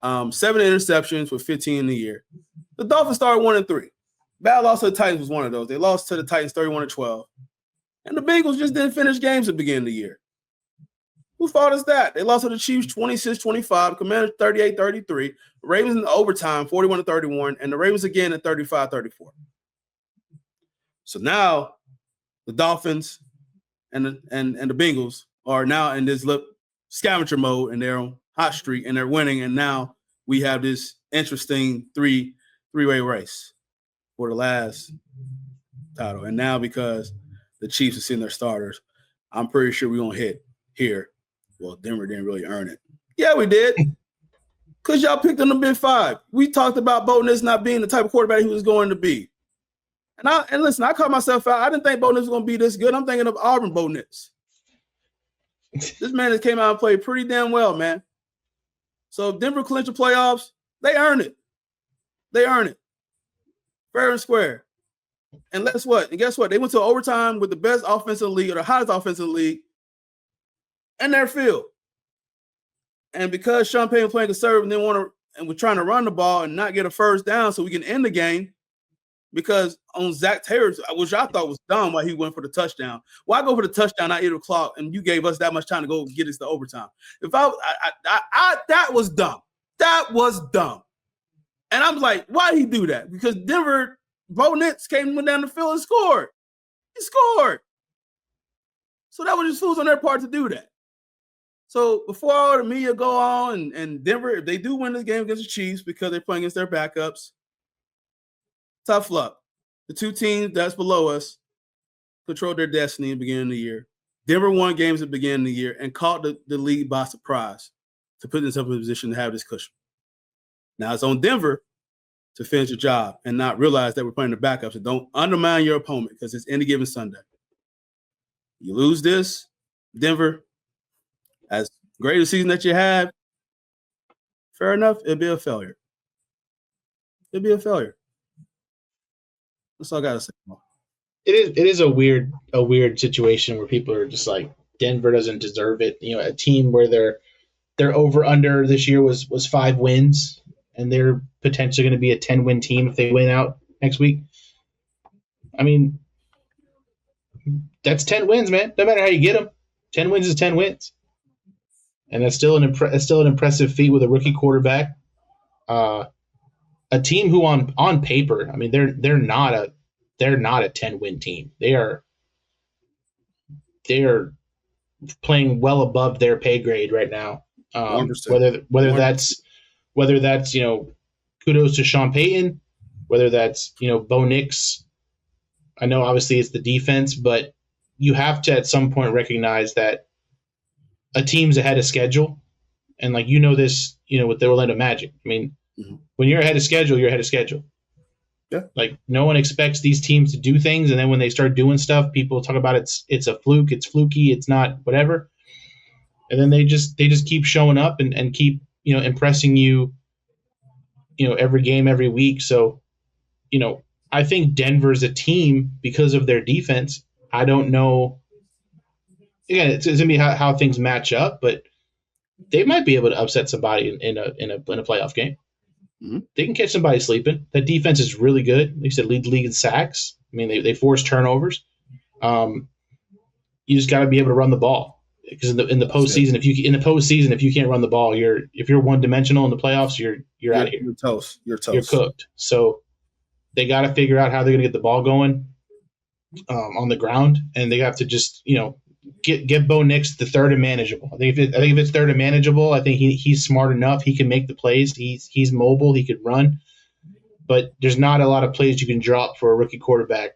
7 interceptions with 15 in the year. The Dolphins started 1-3. Bad loss to the Titans was one of those. They lost to the Titans 31-12. And the Bengals just didn't finish games at the beginning of the year. Whose fault is that? They lost to the Chiefs 26-25, Commanders 38-33, Ravens in overtime 41-31, and the Ravens again at 35-34. So now the Dolphins and the Bengals are now in this scavenger mode and they're on hot streak and they're winning. And now we have this interesting three-way race for the last title. And now because the Chiefs are seeing their starters, I'm pretty sure we're going to hit here. Well, Denver didn't really earn it. Yeah, we did. Because y'all picked on the Big Five. We talked about Bo Nix not being the type of quarterback he was going to be. And listen, I caught myself out. I didn't think Bo Nix was going to be this good. I'm thinking of Auburn Bo Nix. This man has came out and played pretty damn well, man. So if Denver clinch the playoffs, they earn it. They earn it. Fair and square. And guess what? They went to overtime with the best offense in the league, or the hottest offense in the league, in their field. And because Sean Payton was playing conservative and we're trying to run the ball and not get a first down so we can end the game, because on Zach Taylor's, which I thought was dumb why he went for the touchdown. Why go for the touchdown at 8 o'clock and you gave us that much time to go get us to overtime? That was dumb. That was dumb. And I'm like, why did he do that? Because Denver, Bo Nix went down the field and scored. He scored. So that was just fools on their part to do that. So before all the media go on and Denver, if they do win this game against the Chiefs because they're playing against their backups, tough luck. The 2 teams that's below us controlled their destiny at the beginning of the year. Denver won games at the beginning of the year and caught the league by surprise to put themselves in a position to have this cushion. Now it's on Denver to finish the job and not realize that we're playing the backups. And don't undermine your opponent because it's any given Sunday. You lose this, Denver, as great a season that you have, fair enough, it'll be a failure. It'll be a failure. That's all I gotta say. It is a weird situation where people are just like, Denver doesn't deserve it. You know, a team where their over under this year was 5 wins, and they're potentially going to be a 10-win team if they win out next week. I mean, that's 10 wins, man. No matter how you get them, 10 wins is 10 wins, and that's still an impressive feat with a rookie quarterback. A team who on paper, I mean, they're not a 10-win team. They are playing well above their pay grade right now. Whether that's kudos to Sean Payton, whether that's Bo Nix. I know obviously it's the defense, but you have to at some point recognize that a team's ahead of schedule, and this with the Orlando Magic. I mean. Mm-hmm. When you're ahead of schedule, you're ahead of schedule. Yeah. No one expects these teams to do things, and then when they start doing stuff, people talk about it's a fluke, it's fluky, it's not whatever. And then they just keep showing up and keep impressing you, every game, every week. So, I think Denver's a team because of their defense. I don't know. Again, it's gonna be how things match up, but they might be able to upset somebody in a playoff game. Mm-hmm. They can catch somebody sleeping. That defense is really good. Like you said, lead the league in sacks. I mean, they force turnovers. You just got to be able to run the ball. because in the postseason, if you can't run the ball, if you're one dimensional in the playoffs, you're out of here. You're toast. You're cooked. So they got to figure out how they're going to get the ball going on the ground, and they have to just get Bo Nix the third and manageable. I think if it's third and manageable, I think he's smart enough. He can make the plays. He's mobile. He could run, but there's not a lot of plays you can drop for a rookie quarterback.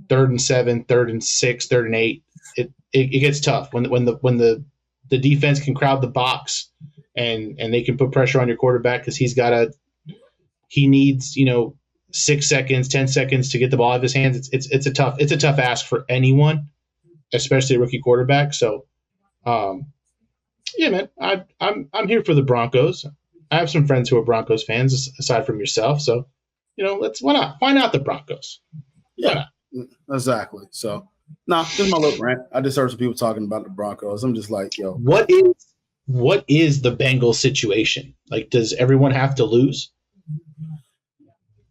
3rd and 7, 3rd and 6, 3rd and 8. It gets tough when the defense can crowd the box and they can put pressure on your quarterback because he needs 6 seconds, 10 seconds to get the ball out of his hands. It's a tough ask for anyone, especially a rookie quarterback. So, yeah, man, I'm here for the Broncos. I have some friends who are Broncos fans aside from yourself. So, why not? Why not the Broncos? Yeah, exactly. So, just my little rant. I just heard some people talking about the Broncos. I'm just like, yo, what is the Bengals situation? Like, does everyone have to lose?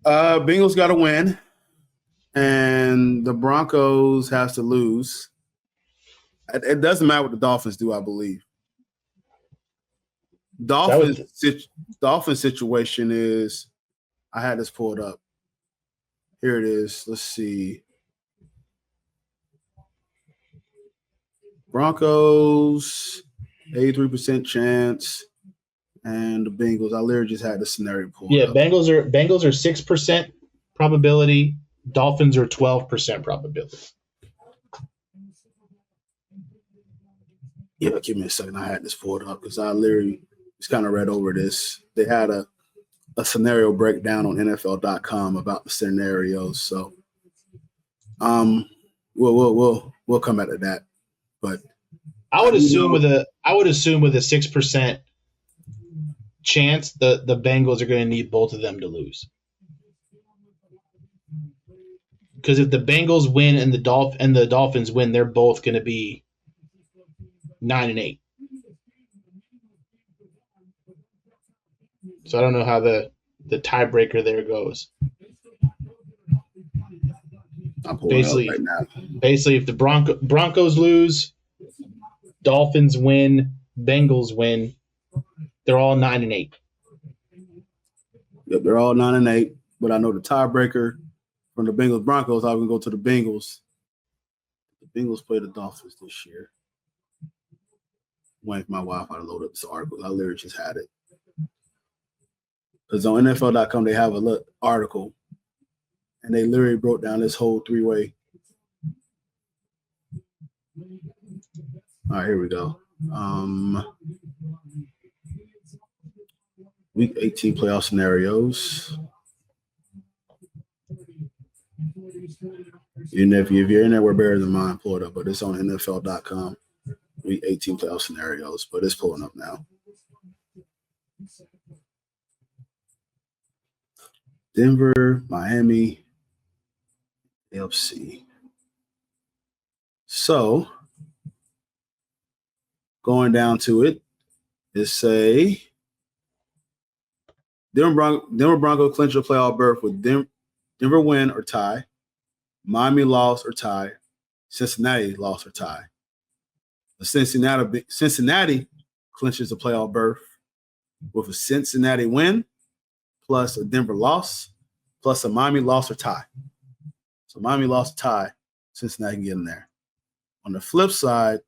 Bengals got to win, and the Broncos has to lose. It doesn't matter what the Dolphins do, I believe. Dolphins situation is, I had this pulled up. Here it is. Let's see. Broncos, 83% chance, and the Bengals. I literally just had the scenario pulled up. Bengals are 6% probability. Dolphins are 12% probability. Yeah, give me a second. I had this pulled up because I literally just kind of read over this. They had a scenario breakdown on NFL.com about the scenarios. So, we'll come back to that. But I would assume with a 6% chance, the Bengals are going to need both of them to lose. Because if the Bengals win and the Dolphins win, they're both going to be 9-8. So I don't know how the tiebreaker there goes. Basically, if the Broncos lose, Dolphins win, Bengals win, they're all 9-8. Yep, they're all 9-8. But I know the tiebreaker from the Bengals Broncos, I would go to the Bengals. The Bengals play the Dolphins this year. Waiting for my Wi-Fi to load up this article. I literally just had it. Because on NFL.com, they have a little article, and they literally broke down this whole three-way. All right, here we go. Week 18 playoff scenarios. If you're in there, we're better than mine. Pull it up, but it's on NFL.com. Week 18 playoff scenarios, but it's pulling up now. Denver, Miami, AFC. So, going down to it, is say Denver Broncos clinch a playoff berth with Denver win or tie, Miami loss or tie, Cincinnati loss or tie. The Cincinnati clinches a playoff berth with a Cincinnati win plus a Denver loss plus a Miami loss or tie. So Miami loss or tie, Cincinnati can get in there. On the flip side,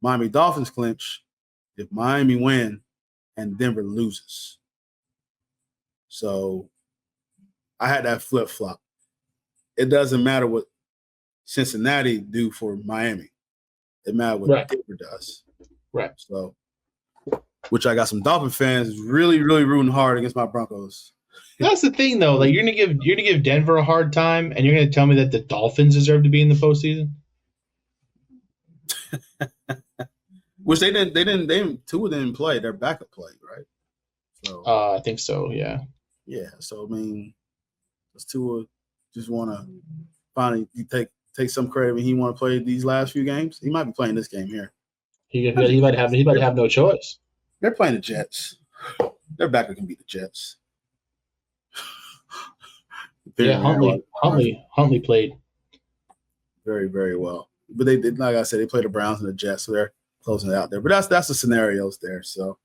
Miami Dolphins clinch if Miami win and Denver loses. So I had that flip-flop. It doesn't matter what Cincinnati do for Miami. It matters what Denver does. Right. So, which I got some Dolphin fans really, really rooting hard against my Broncos. That's the thing, though. Like you're gonna give Denver a hard time, and you're gonna tell me that the Dolphins deserve to be in the postseason. Which they didn't. Two of them didn't play. Their backup played, right? So I think so. Yeah. Yeah. So I mean, those two just want to finally take some credit when he want to play these last few games. He might be playing this game here. He might have no choice. They're playing the Jets. Their backup can beat the Jets. Yeah, Huntley played very, very well. But they did, like I said, they played the Browns and the Jets. So closing it out there. But that's the scenarios there. So,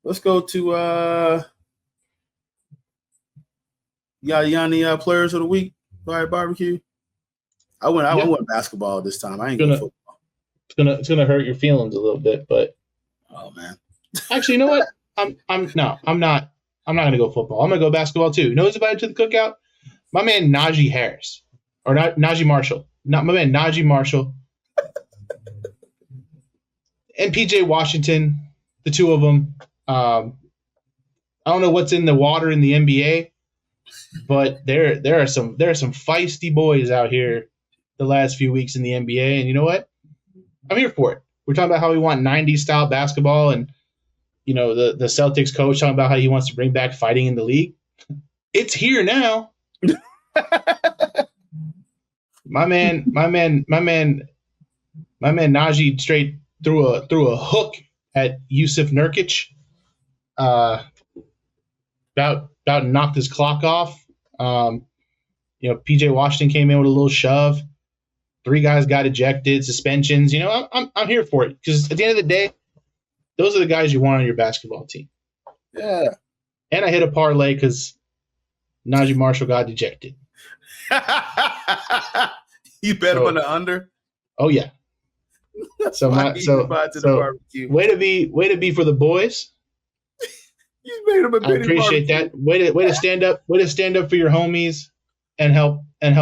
let's go to you got any players of the week by barbecue? I went basketball this time. I ain't going football. It's gonna hurt your feelings a little bit, but oh man. Actually, you know what? I'm not gonna go football. I'm gonna go basketball too. You know who's invited to the cookout? My man Najee Harris. Or not Najee Marshall. Not my man Najee Marshall. And PJ Washington, the two of them. I don't know what's in the water in the NBA, but there are some feisty boys out here the last few weeks in the NBA, and you know what? I'm here for it. We're talking about how we want 90s style basketball, and you know the Celtics coach talking about how he wants to bring back fighting in the league. It's here now. My man Najee straight threw a hook at Yusuf Nurkic. About knocked his clock off. PJ Washington came in with a little shove. 3 guys got ejected, suspensions. I'm here for it because at the end of the day, those are the guys you want on your basketball team. Yeah. And I hit a parlay because Najee Marshall got ejected. You bet him on the under? Oh yeah. So way to be for the boys. You made him a I appreciate that. Way to stand up. Way to stand up for your homies and help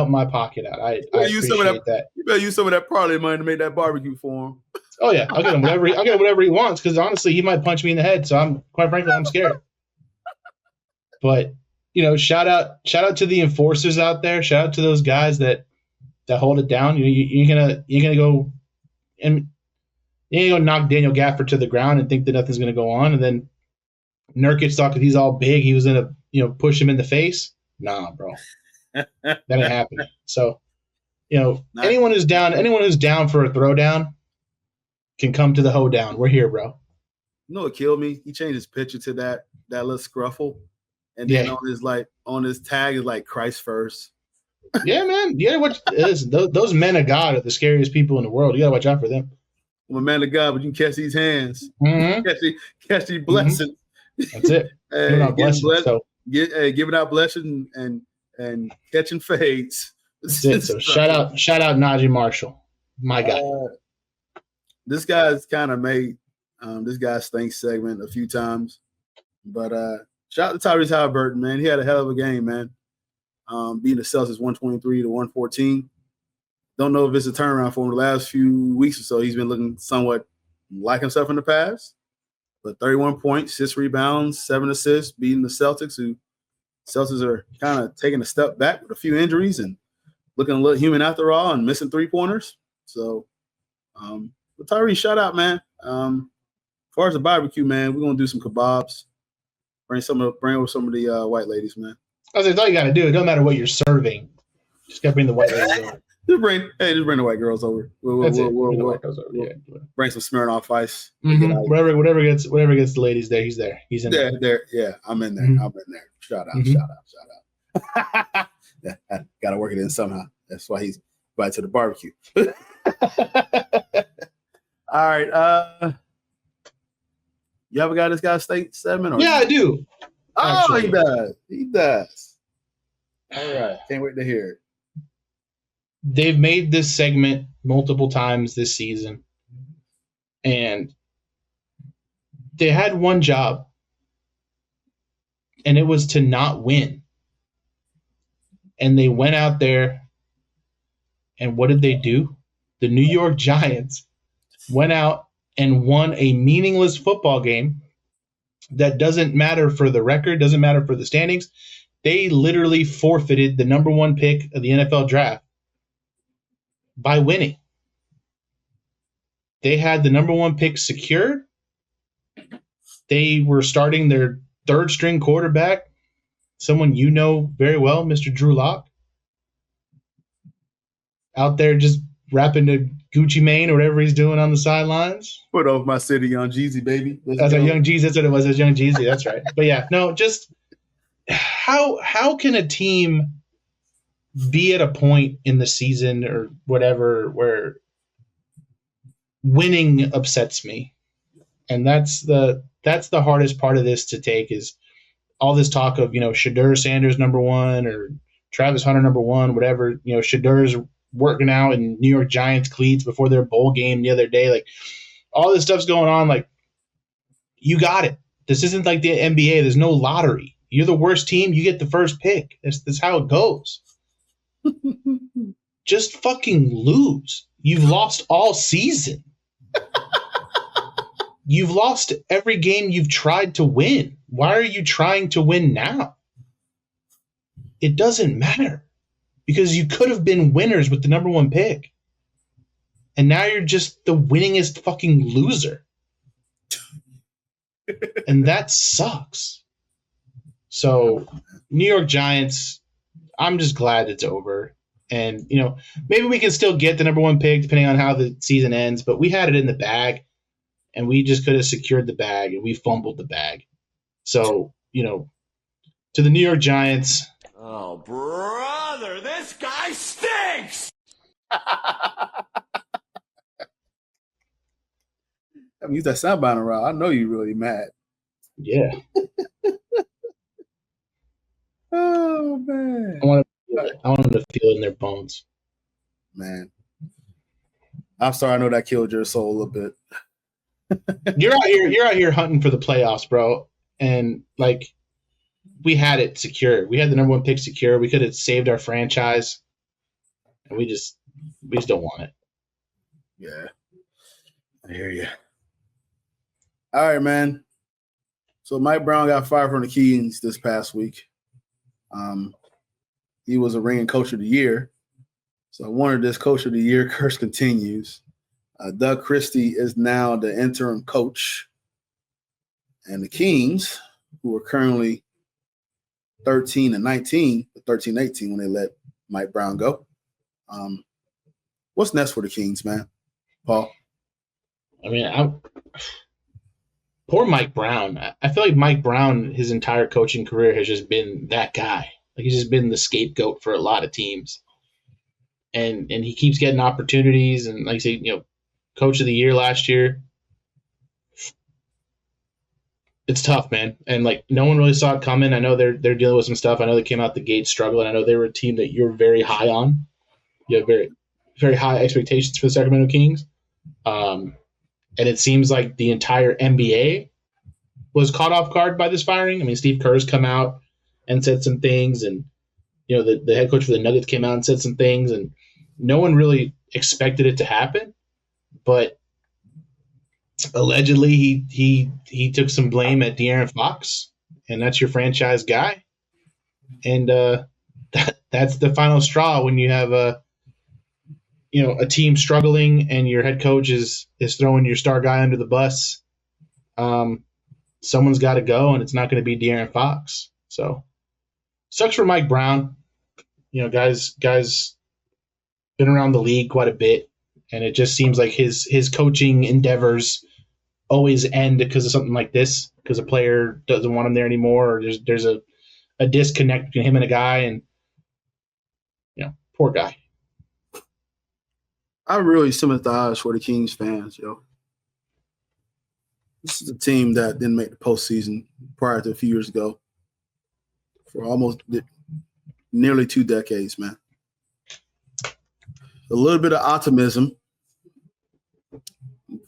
my pocket out. I appreciate that. You better use some of that parlay money to make that barbecue for him. Oh yeah, I'll get him whatever he wants because honestly, he might punch me in the head. So I'm scared. But shout out to the enforcers out there. Shout out to those guys that hold it down. You're gonna go and you're gonna go knock Daniel Gafford to the ground and think that nothing's gonna go on, and then Nurkic thought that he's all big. He was gonna push him in the face. Nah, bro, that ain't happening. So anyone who's down for a throwdown can come to the hoedown. We're here, bro. You know what killed me? He changed his picture to that little scruffle. And then on his tag is like Christ first. Yeah, man. Yeah, those men of God are the scariest people in the world. You gotta watch out for them. I'm a man of God, but you can catch these hands. Mm-hmm. Catch these blessings. Mm-hmm. That's it. Giving out blessings and catching fades. That's it. So shout out Najee Marshall. My guy. This guy's kind of made this guy stinks segment a few times. But shout out to Tyrese Halliburton, man. He had a hell of a game, man. Beating the Celtics 123-114. Don't know if it's a turnaround for him the last few weeks or so. He's been looking somewhat like himself in the past. But 31 points, 6 rebounds, 7 assists, beating the Celtics, who Celtics are kind of taking a step back with a few injuries and looking a little human after all and missing 3-pointers. So, but Tyrese, shout out, man. As far as the barbecue, man, we're going to do some kebabs. Bring over some of the white ladies, man. That's all you got to do. It doesn't matter what you're serving. Just got to bring the white ladies over. Just bring the white girls over. We'll bring some Smirnoff Ice. Mm-hmm. Whatever gets the ladies there, he's there. He's in there. Yeah, I'm in there. Mm-hmm. I'm in there. Shout out. Yeah, I gotta work it in somehow. That's why he's invited to the barbecue. All right. You ever got this guy's state segment? Yeah, I do. Oh, he does. He does. All right. Can't wait to hear it. They've made this segment multiple times this season, and they had one job, and it was to not win. And they went out there, and what did they do? The New York Giants went out and won a meaningless football game that doesn't matter for the record, doesn't matter for the standings. They literally forfeited the number 1 pick of the NFL draft by winning. They had the number 1 pick secured. They were starting their 3rd string quarterback, someone you know very well, Mr. Drew Lock, out there just rapping to Gucci Mane or whatever he's doing on the sidelines. Put over my city, Young Jeezy, baby. That's a Young Jeezy. That's what it was. It's Young Jeezy. That's right. But yeah, no, just how can a team be at a point in the season or whatever where winning upsets me. And that's the hardest part of this to take, is all this talk of, Shedeur Sanders number one or Travis Hunter number one, whatever. Shadeur's working out in New York Giants cleats before their bowl game the other day. Like, all this stuff's going on. Like, you got it. This isn't like the NBA. There's no lottery. You're the worst team, you get the first pick. That's how it goes. Just fucking lose. You've lost all season. You've lost every game you've tried to win. Why are you trying to win now? It doesn't matter, because you could have been winners with the number one pick. And now you're just the winningest fucking loser. And that sucks. So, New York Giants, I'm just glad it's over. And, maybe we can still get the number one pick depending on how the season ends, but we had it in the bag, and we just could have secured the bag, and we fumbled the bag. So, to the New York Giants. Oh, brother, this guy stinks! I mean, use that soundbite around. I know you're really mad. Yeah. Oh, man. I want them to feel it in their bones. Man. I'm sorry. I know that killed your soul a little bit. You're out here hunting for the playoffs, bro. And, like, we had it secure. We had the number one pick secure. We could have saved our franchise. And we just don't want it. Yeah. I hear you. All right, man. So Mike Brown got fired from the Kings this past week. He was a reigning coach of the year. So I wonder, this coach of the year curse continues. Doug Christie is now the interim coach. And the Kings, who are currently 13-19, 13-18 when they let Mike Brown go. What's next for the Kings, man? Paul? I mean, poor Mike Brown. I feel like Mike Brown, his entire coaching career, has just been that guy. Like, he's just been the scapegoat for a lot of teams. And he keeps getting opportunities. And like I say, coach of the year last year. It's tough, man. And like, no one really saw it coming. I know they're dealing with some stuff. I know they came out the gate struggling. I know they were a team that you're very high on. You have very, very high expectations for the Sacramento Kings. And it seems like the entire NBA was caught off guard by this firing. I mean, Steve Kerr's come out and said some things, and the head coach for the Nuggets came out and said some things, and no one really expected it to happen. But allegedly, he took some blame at De'Aaron Fox, and that's your franchise guy. And that's the final straw when you have a team struggling and your head coach is throwing your star guy under the bus. Someone's got to go, and it's not going to be De'Aaron Fox. So sucks for Mike Brown. Guys been around the league quite a bit, and it just seems like his coaching endeavors always end because of something like this, because a player doesn't want him there anymore, or there's a disconnect between him and a guy, and poor guy. I really sympathize for the Kings fans, yo. This is a team that didn't make the postseason prior to a few years ago for almost nearly 2 decades, man. A little bit of optimism.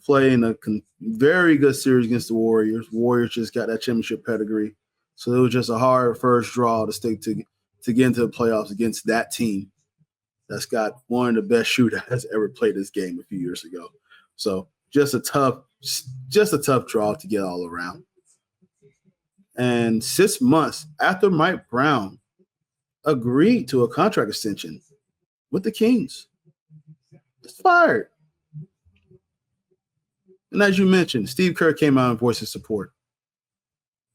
Playing a very good series against the Warriors. Warriors just got that championship pedigree. So it was just a hard first draw to stick to get into the playoffs against that team that's got one of the best shooters that's ever played this game a few years ago. So just a tough draw to get all around. And 6 months after Mike Brown agreed to a contract extension with the Kings, he's fired. And as you mentioned, Steve Kerr came out and voiced his support.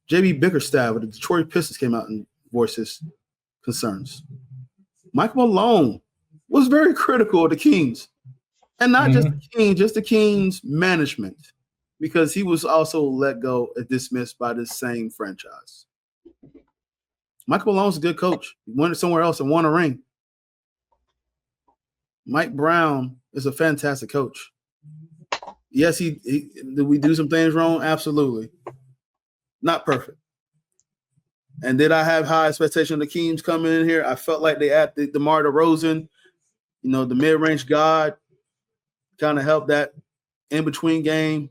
J.B. Bickerstaff of the Detroit Pistons came out and voiced his concerns. Mike Malone was very critical of the Kings. And not just the Kings, just the Kings management, because he was also let go and dismissed by this same franchise. Michael Malone's a good coach. He went somewhere else and won a ring. Mike Brown is a fantastic coach. Yes, did we do some things wrong? Absolutely. Not perfect. And did I have high expectation of the Kings coming in here? I felt like they had the DeMar DeRozan, the mid-range god, kind of helped that in-between game.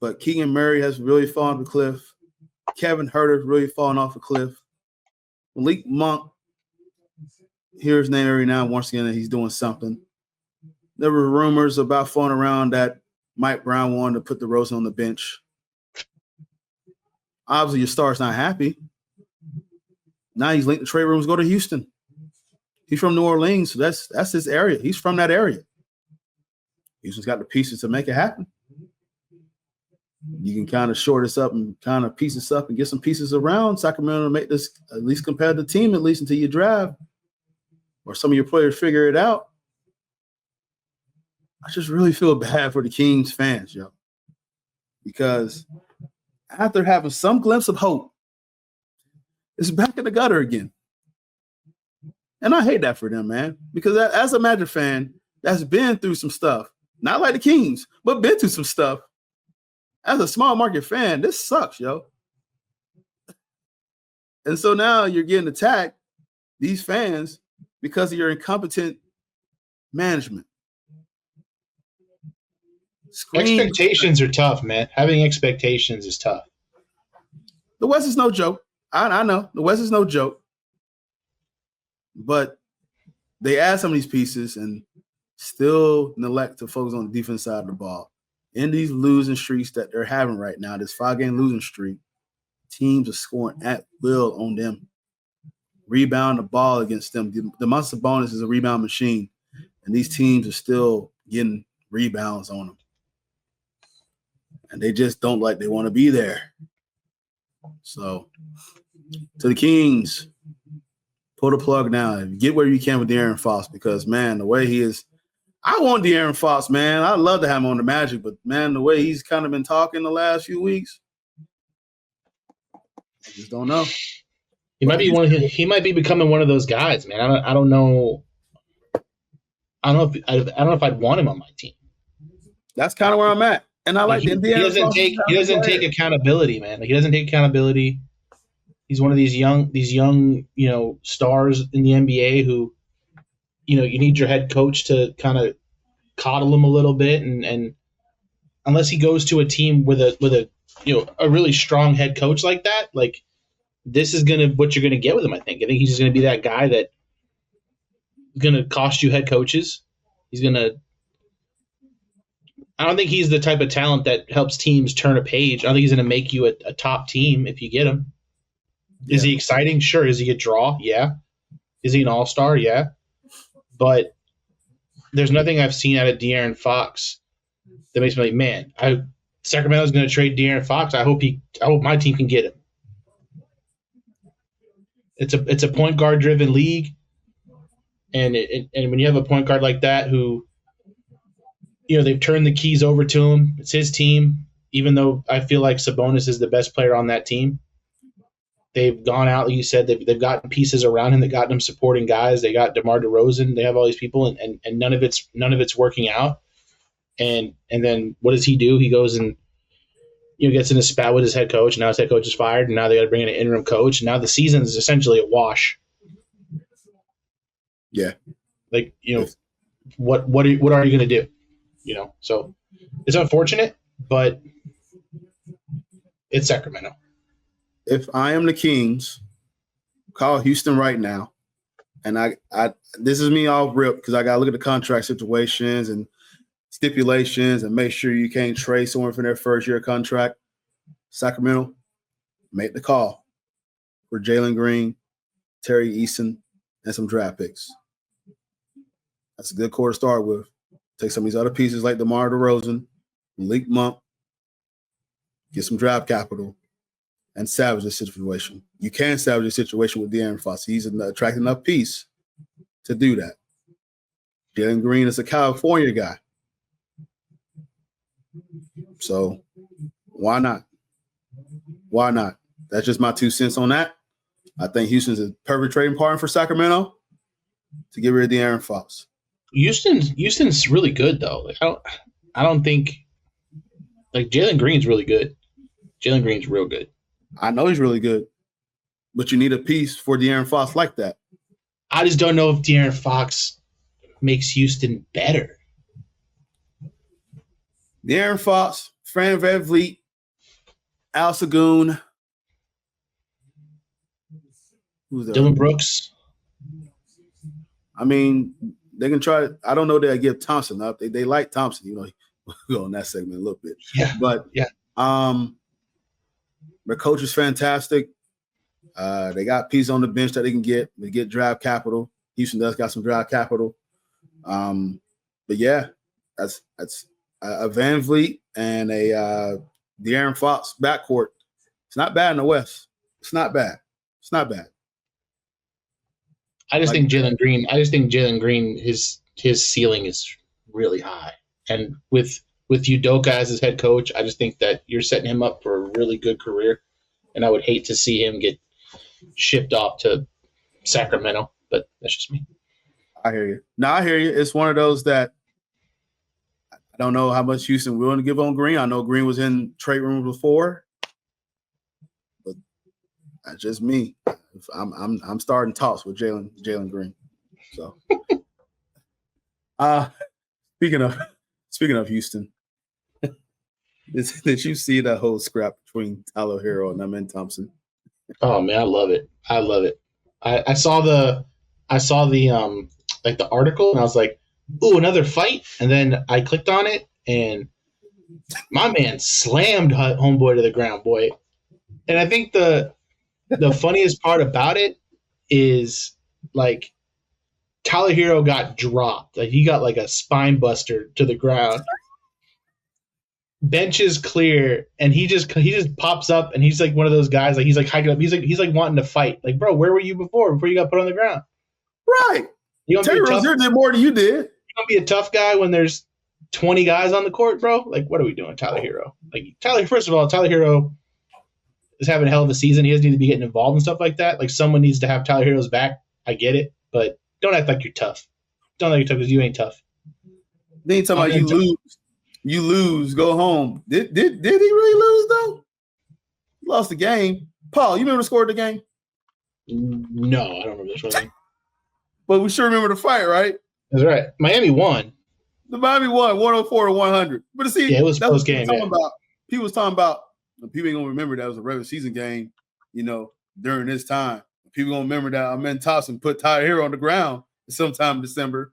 But Keegan Murray has really fallen off the cliff. Kevin Huerter's really fallen off the cliff. Malik Monk, hear his name every now and once again that he's doing something. There were rumors about floating around that Mike Brown wanted to put DeRozan on the bench. Obviously, your star's not happy. Now he's linked the trade rooms, go to Houston. He's from New Orleans, so that's his area. He's from that area. Houston's got the pieces to make it happen. You can kind of short this up and kind of piece this up and get some pieces around Sacramento to make this at least competitive team, at least until you draft or some of your players figure it out. I just really feel bad for the Kings fans, yo. Because after having some glimpse of hope, it's back in the gutter again. And I hate that for them, man. Because as a Magic fan that's been through some stuff, not like the Kings, but been through some stuff, as a small market fan, this sucks, yo. And so now you're getting attacked, these fans, because of your incompetent management. Expectations are tough, man. Having expectations is tough. The West is no joke. I know. The West is no joke. But they add some of these pieces and still neglect to focus on the defense side of the ball. In these losing streaks that they're having right now, this 5-game losing streak, teams are scoring at will on them. Rebound the ball against them. Domantas Sabonis is a rebound machine, and these teams are still getting rebounds on them. And they just don't like they want to be there. So, to the Kings, pull the plug now. Get where you can with De'Aaron Fox because, man, the way he is, I want De'Aaron Fox, man. I'd love to have him on the Magic, but, man, the way he's kind of been talking the last few weeks, I just don't know. He might be becoming one of those guys, man. I don't know. I don't know if I'd want him on my team. That's kind of where I'm at. And I like he doesn't take accountability, man. Like, he doesn't take accountability. He's one of these young, stars in the NBA who, you need your head coach to kind of coddle him a little bit, and unless he goes to a team with a really strong head coach like that, like this is what you're gonna get with him. I think he's just gonna be that guy that is gonna cost you head coaches. I don't think he's the type of talent that helps teams turn a page. I don't think he's going to make you a top team if you get him. Yeah. Is he exciting? Sure. Is he a draw? Yeah. Is he an all-star? Yeah. But there's nothing I've seen out of De'Aaron Fox that makes me like, man, Sacramento's going to trade De'Aaron Fox. I hope my team can get him. It's a point guard driven league, and when you have a point guard like that who, they've turned the keys over to him. It's his team, even though I feel like Sabonis is the best player on that team. They've gone out, like you said, they've gotten pieces around him. They've gotten him supporting guys. They got DeMar DeRozan. They have all these people, and none of it's working out. And then what does he do? He goes and gets in a spat with his head coach. And now his head coach is fired, and now they got to bring in an interim coach. And now the season is essentially a wash. Yeah, like what are you going to do? So it's unfortunate, but it's Sacramento. If I am the Kings, call Houston right now. And I this is me off rip because I got to look at the contract situations and stipulations and make sure you can't trade someone for their first year contract. Sacramento, make the call for Jalen Green, Terry Eason, and some draft picks. That's a good core to start with. Take some of these other pieces like DeMar DeRozan, Malik Monk, get some draft capital, and salvage the situation. You can salvage the situation with De'Aaron Fox. He's an attractive enough piece to do that. Jalen Green is a California guy. So why not? Why not? That's just my 2 cents on that. I think Houston's a perfect trading partner for Sacramento to get rid of De'Aaron Fox. Houston's really good though. Like, I don't think like Jalen Green's really good. Jalen Green's real good. I know he's really good, but you need a piece for De'Aaron Fox like that. I just don't know if De'Aaron Fox makes Houston better. De'Aaron Fox, Fran VanVleet, Al Sagoon. Who's there? Dylan Brooks. I mean, they can try. I don't know that I give Thompson up. They like Thompson. You know, we'll go on that segment a little bit. Yeah. But yeah. Their coach is fantastic. They got pieces on the bench that they can get. They get draft capital. Houston does got some draft capital. But yeah, that's a Van Vliet and a De'Aaron Fox backcourt. It's not bad in the West. It's not bad. It's not bad. I just think Jalen Green, his ceiling is really high. And with Udoka as his head coach, I just think that you're setting him up for a really good career. And I would hate to see him get shipped off to Sacramento, but that's just me. I hear you. No, I hear you. It's one of those that I don't know how much Houston willing to give on Green. I know Green was in trade rooms before, but that's just me. I'm starting talks with Jalen Green. So, speaking of Houston, did you see that whole scrap between Tyler Hero and Amen Thompson? Oh man, I love it. I saw the like the article and I was like, ooh, another fight. And then I clicked on it and my man slammed homeboy to the ground, boy. And I think the funniest part about it is like Tyler Hero got dropped. Like he got like a spine buster to the ground. Bench is clear, and he just pops up, and he's like one of those guys. Like he's like hiking up. He's like wanting to fight. Like, bro, where were you before you got put on the ground? Right. Terry Rozier did more than you did. You gonna be a tough guy when there's 20 guys on the court, bro? Like, what are we doing, Tyler Hero? Like, first of all, Tyler Hero is having a hell of a season. He doesn't need to be getting involved and stuff like that. Like, someone needs to have Tyler Hero's back. I get it, but don't act like you're tough. Don't act like you're tough because you ain't tough. They ain't talking about you lose. You lose, go home. Did he really lose though? He lost the game. Paul, you remember the score of the game? No, I don't remember this one. But we sure remember the fight, right? That's right. Miami won. The Miami won 104-100. But see, yeah, it was a close game. He was talking about people ain't gonna remember that was a regular season game, during this time. People gonna remember that Amen Thompson put Tyler Hero on the ground sometime in December.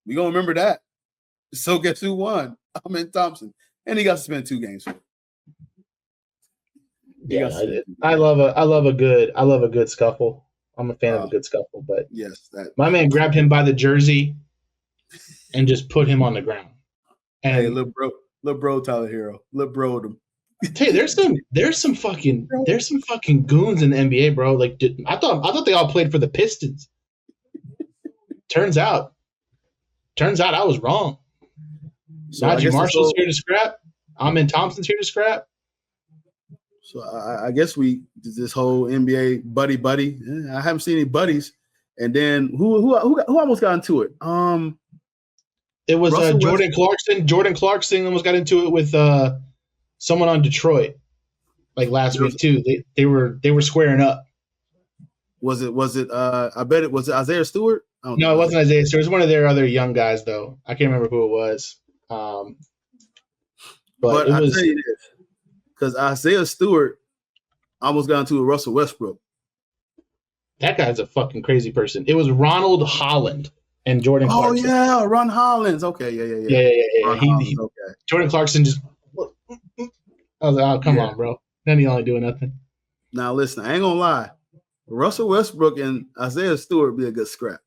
We gonna remember that. So guess who won? Amen Thompson, and he got to spend 2 games. Yeah, I love a good scuffle. I'm a fan of a good scuffle, but yes, my man grabbed him by the jersey and just put him on the ground. And hey, little bro, Tyler Hero, little bro him. Hey, there's some fucking goons in the NBA, bro. Like I thought they all played for the Pistons. Turns out I was wrong. So Najee Marshall's here to scrap. Amen Thompson's here to scrap. So I guess this whole NBA buddy. I haven't seen any buddies. And then who almost got into it? It was Jordan Clarkson. Jordan Clarkson almost got into it with someone on Detroit, like last week too. They were squaring up. Was it? I bet it was Isaiah Stewart. No, it wasn't Isaiah Stewart. It was one of their other young guys, though. I can't remember who it was. But it was. I'll tell you this, because Isaiah Stewart almost got into a Russell Westbrook. That guy's a fucking crazy person. It was Ronald Holland and Jordan Clarkson. Oh, yeah, Ron Hollins. Okay, yeah. Okay. Jordan Clarkson just – I was like, oh, come on, bro. Then he only doing nothing. Now, listen, I ain't going to lie. Russell Westbrook and Isaiah Stewart be a good scrap.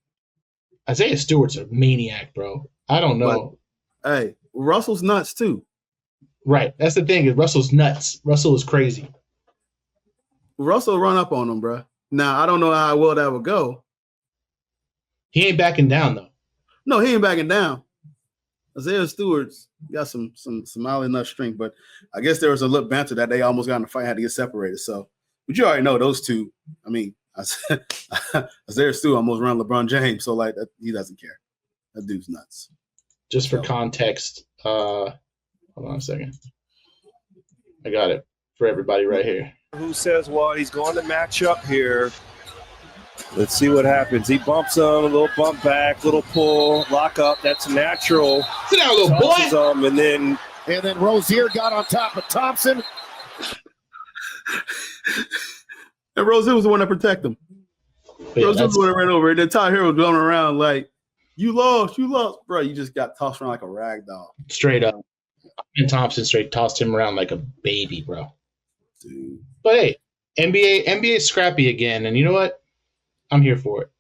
Isaiah Stewart's a maniac, bro. I don't know. But, hey, Russell's nuts, too. Right. That's the thing. Is Russell's nuts. Russell is crazy. Russell run up on him, bro. Now, I don't know how well that would go. He ain't backing down, though. No, he ain't backing down. Isaiah Stewart's got some solid enough strength, but I guess there was a little banter that they almost got in a fight, had to get separated. So, but you already know those two. I mean, Isaiah Stewart almost ran LeBron James, so like he doesn't care. That dude's nuts. Just for context, hold on a second. I got it for everybody right here. Who says, well, he's going to match up here. Let's see what happens. He bumps him, a little bump back, little pull, lock up. That's natural. Sit down, little boy. And then Rozier got on top of Thompson. And Rozier was the one that protected him. Yeah, Rozier was the one that ran over. And then Tyler Hero was going around like, you lost. Bro, you just got tossed around like a rag doll. Straight up. And Thompson straight tossed him around like a baby, bro. Dude. But hey, NBA scrappy again. And you know what? I'm here for it.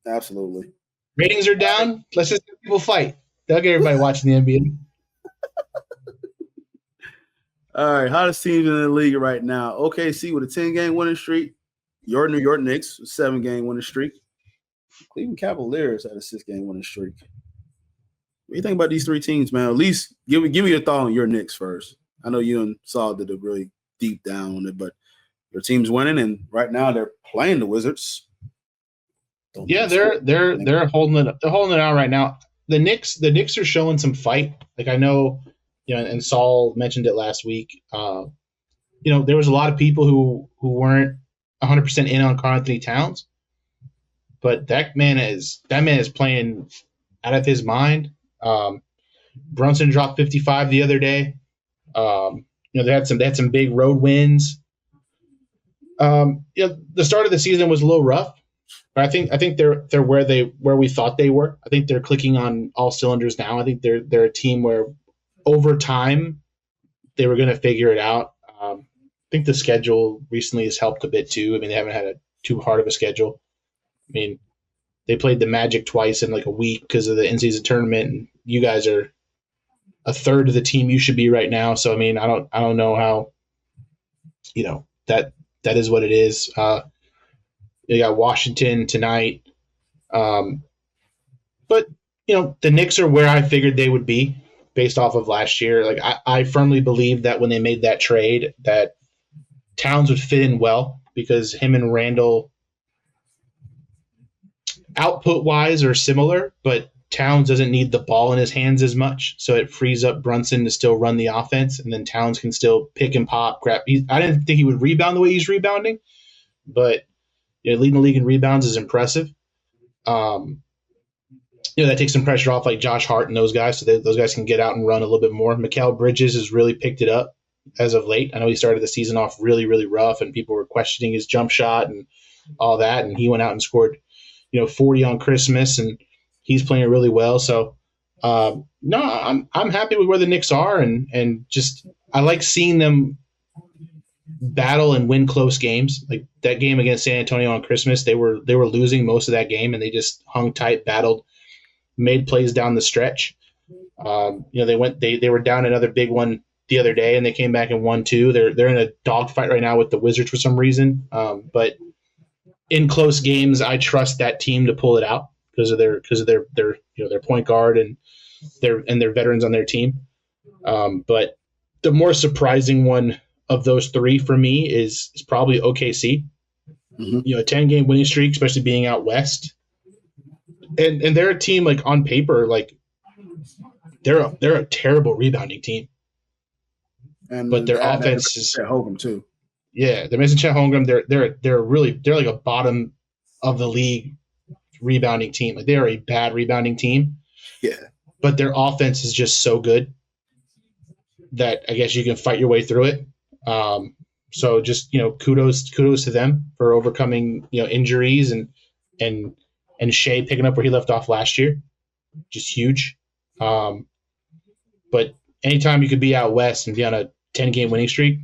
Absolutely. Ratings are down. Let's just let people fight. They'll get everybody watching the NBA. All right, hottest teams in the league right now. OKC with a 10-game winning streak. Your New York Knicks with a 7-game winning streak. Cleveland Cavaliers had a 6-game winning streak. What do you think about these three teams, man? At least give me your thought on your Knicks first. I know you and Saul did a really deep down on it, but your team's winning, and right now they're playing the Wizards. Yeah, they're holding it. They're holding it out right now. The Knicks are showing some fight. Like I know, and Saul mentioned it last week. There was a lot of people who weren't 100% in on Karl Anthony Towns, but that man is playing out of his mind. Brunson dropped 55 the other day. They had some big road wins. The start of the season was a little rough. But I think they're where we thought they were. I think they're clicking on all cylinders now. I think they're a team where over time they were going to figure it out. I think the schedule recently has helped a bit too. I mean, they haven't had too hard of a schedule. I mean, they played the Magic twice in like a week because of the in-season tournament, and you guys are a third of the team you should be right now. So I mean, I don't know how. That is what it is. You got Washington tonight. But, the Knicks are where I figured they would be based off of last year. Like I firmly believe that when they made that trade that Towns would fit in well because him and Randall output-wise are similar, but Towns doesn't need the ball in his hands as much. So it frees up Brunson to still run the offense, and then Towns can still pick and pop, grab. I didn't think he would rebound the way he's rebounding, but leading the league in rebounds is impressive. That takes some pressure off like Josh Hart and those guys, so that those guys can get out and run a little bit more. Mikal Bridges has really picked it up as of late. I know he started the season off really, really rough, and people were questioning his jump shot and all that, and he went out and scored, 40 on Christmas, and he's playing really well. So, no, I'm happy with where the Knicks are, and just I like seeing them battle and win close games. Like that game against San Antonio on Christmas, they were losing most of that game, and they just hung tight, battled, made plays down the stretch. They were down another big one the other day, and they came back and won 2. They're in a dogfight right now with the Wizards for some reason. But in close games, I trust that team to pull it out because of their point guard and their veterans on their team. But the more surprising one of those three for me is probably OKC. Mm-hmm. A 10-game winning streak, especially being out west. And they're a team like on paper, like they're a terrible rebounding team. But their offense is at Holmgren too. Yeah, they're missing Chet Holmgren. They're like a bottom of the league rebounding team. Like they are a bad rebounding team. Yeah. But their offense is just so good that I guess you can fight your way through it. So just kudos to them for overcoming injuries and Shea picking up where he left off last year, just huge. But anytime you could be out west and be on a 10-game winning streak,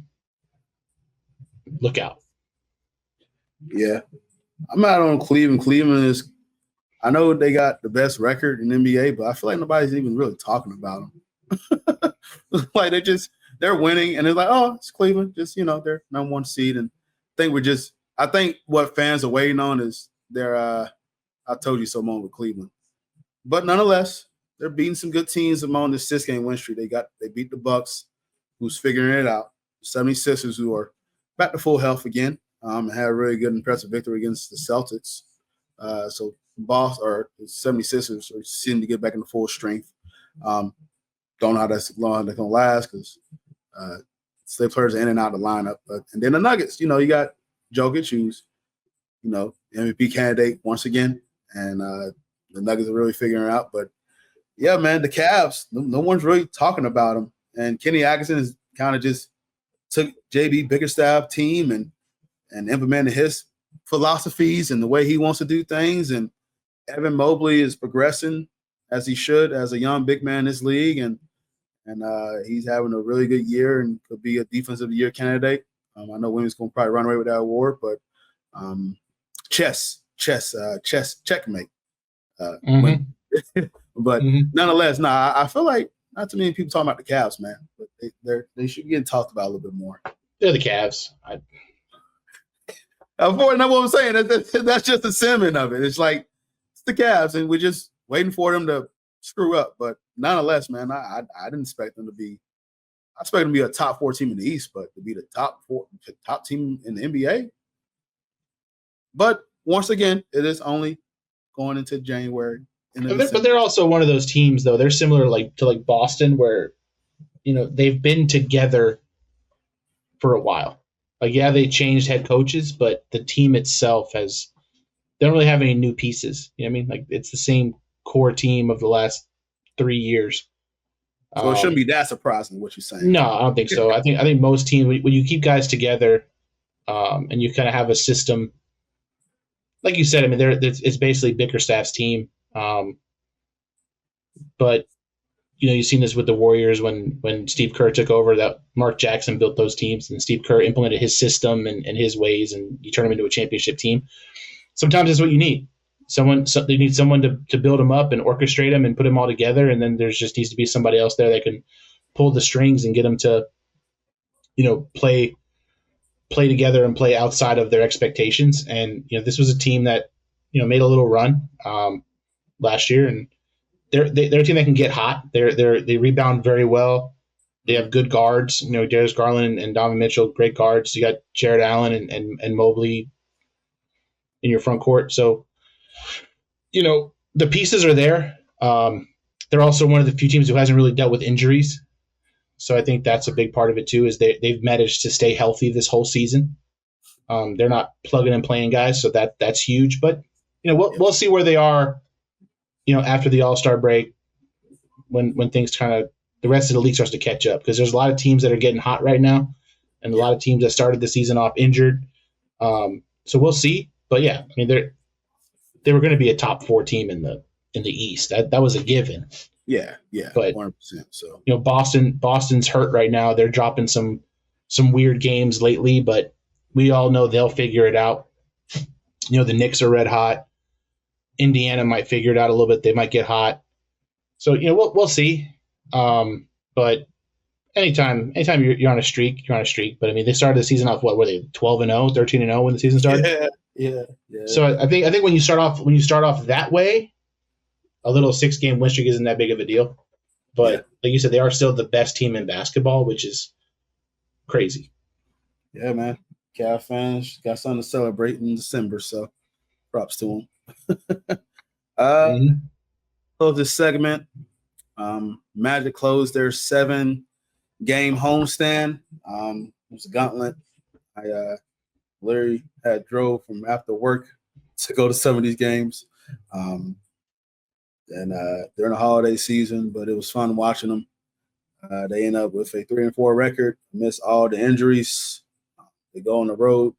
look out. Yeah, I'm not on Cleveland. Cleveland is, I know they got the best record in NBA, but I feel like nobody's even really talking about them. Like they're winning, and they're like, oh, it's Cleveland. Just, they're number 1 seed. And I think what fans are waiting on is their I told you so moment with Cleveland. But nonetheless, they're beating some good teams among this 6-game win streak. They beat the Bucks, who's figuring it out. The 76ers, who are back to full health again, and had a really good, impressive victory against the Celtics. So the 76ers seem to get back into full strength. Don't know how that's long they're gonna last because slave players are in and out of the lineup. And then the Nuggets, you got Jokic, who's MVP candidate once again, and the Nuggets are really figuring it out. But yeah, man, the Cavs, no one's really talking about them. And Kenny Atkinson has kind of just took JB Bickerstaff team and implemented his philosophies and the way he wants to do things. And Evan Mobley is progressing as he should as a young big man in this league. And he's having a really good year and could be a defensive of the year candidate. I know women's going to probably run away with that award, but chess checkmate. But nonetheless, I feel like not too many people talking about the Cavs, man. But they should be getting talked about a little bit more. They're the Cavs. That's what I'm saying. That's just the sentiment of it. It's like it's the Cavs, and we're just waiting for them to screw up. But nonetheless, man, I didn't expect them to be. I expect them to be a top 4 team in the East, but to be the top team in the NBA. But once again, it is only going into January. But they're also one of those teams, though. They're similar to Boston, where they've been together for a while. They changed head coaches, but the team itself they don't really have any new pieces. You know what I mean? It's the same core team of the last 3 years. So it shouldn't be that surprising what you're saying. No, I don't think so. I think most teams, when you keep guys together, and you kind of have a system, like you said, I mean, it's basically Bickerstaff's team. But you've seen this with the Warriors when Steve Kerr took over, that Mark Jackson built those teams and Steve Kerr implemented his system and his ways, and you turn them into a championship team. Sometimes that's what you need. They need someone to build them up and orchestrate them and put them all together. And then there's just needs to be somebody else there that can pull the strings and get them to, play together and play outside of their expectations. And, this was a team that, made a little run last year, and they're a team that can get hot. They rebound very well. They have good guards, Darius Garland and Donovan Mitchell, great guards. You got Jared Allen and Mobley in your front court. So, the pieces are there. They're also one of the few teams who hasn't really dealt with injuries. So I think that's a big part of it too, is they've managed to stay healthy this whole season. They're not plugging and playing guys, so that's huge. But we'll see where they are, after the All-Star break, when things kind of the rest of the league starts to catch up, because there's a lot of teams that are getting hot right now, and a lot of teams that started the season off injured. So we'll see. But yeah, I mean they were going to be a top 4 team in the East. That was a given. Yeah, but 100%. So Boston's hurt right now. They're dropping some weird games lately, but we all know they'll figure it out. The Knicks are red hot. Indiana might figure it out a little bit. They might get hot. So we'll see. But anytime you're on a streak, you're on a streak. But I mean, they started the season off, what were they, 12-0, 13-0 when the season started? Yeah. So I think when you start off that way, a little 6-game win streak isn't that big of a deal. But like you said, they are still the best team in basketball, which is crazy. Yeah, man. Cavs fans got something to celebrate in December, so props to them. Close this segment. Magic closed their 7-game homestand. It was a gauntlet. I literally had drove from after work to go to some of these games. And during the holiday season, but it was fun watching them. They end up with a 3-4 record, miss all the injuries. They go on the road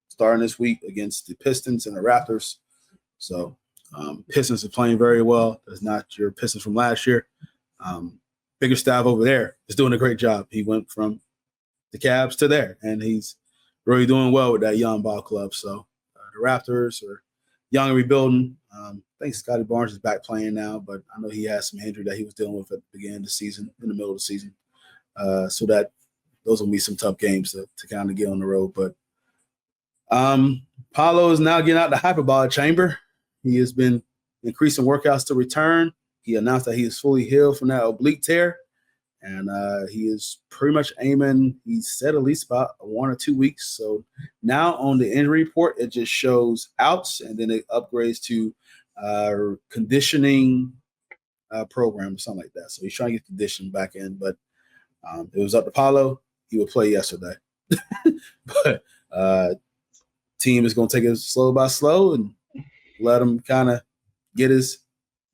starting this week against the Pistons and the Raptors. So Pistons are playing very well. That's not your Pistons from last year. Bickerstaff over there is doing a great job. He went from the Cavs to there, and he's really doing well with that young ball club. So the Raptors are young and rebuilding. I think Scotty Barnes is back playing now, but I know he has some injury that he was dealing with at the beginning of the season, in the middle of the season. So that those will be some tough games to kind of get on the road. But Paulo is now getting out the hyperbolic chamber. He has been increasing workouts to return. He announced that he is fully healed from that oblique tear, and he is pretty much aiming, he said, at least about 1 or 2 weeks. So now on the injury report, it just shows outs, and then it upgrades to conditioning program or something like that. So he's trying to get conditioned back in, but it was up to Paulo. He would play yesterday. But team is going to take it slow by slow and let him kind of get his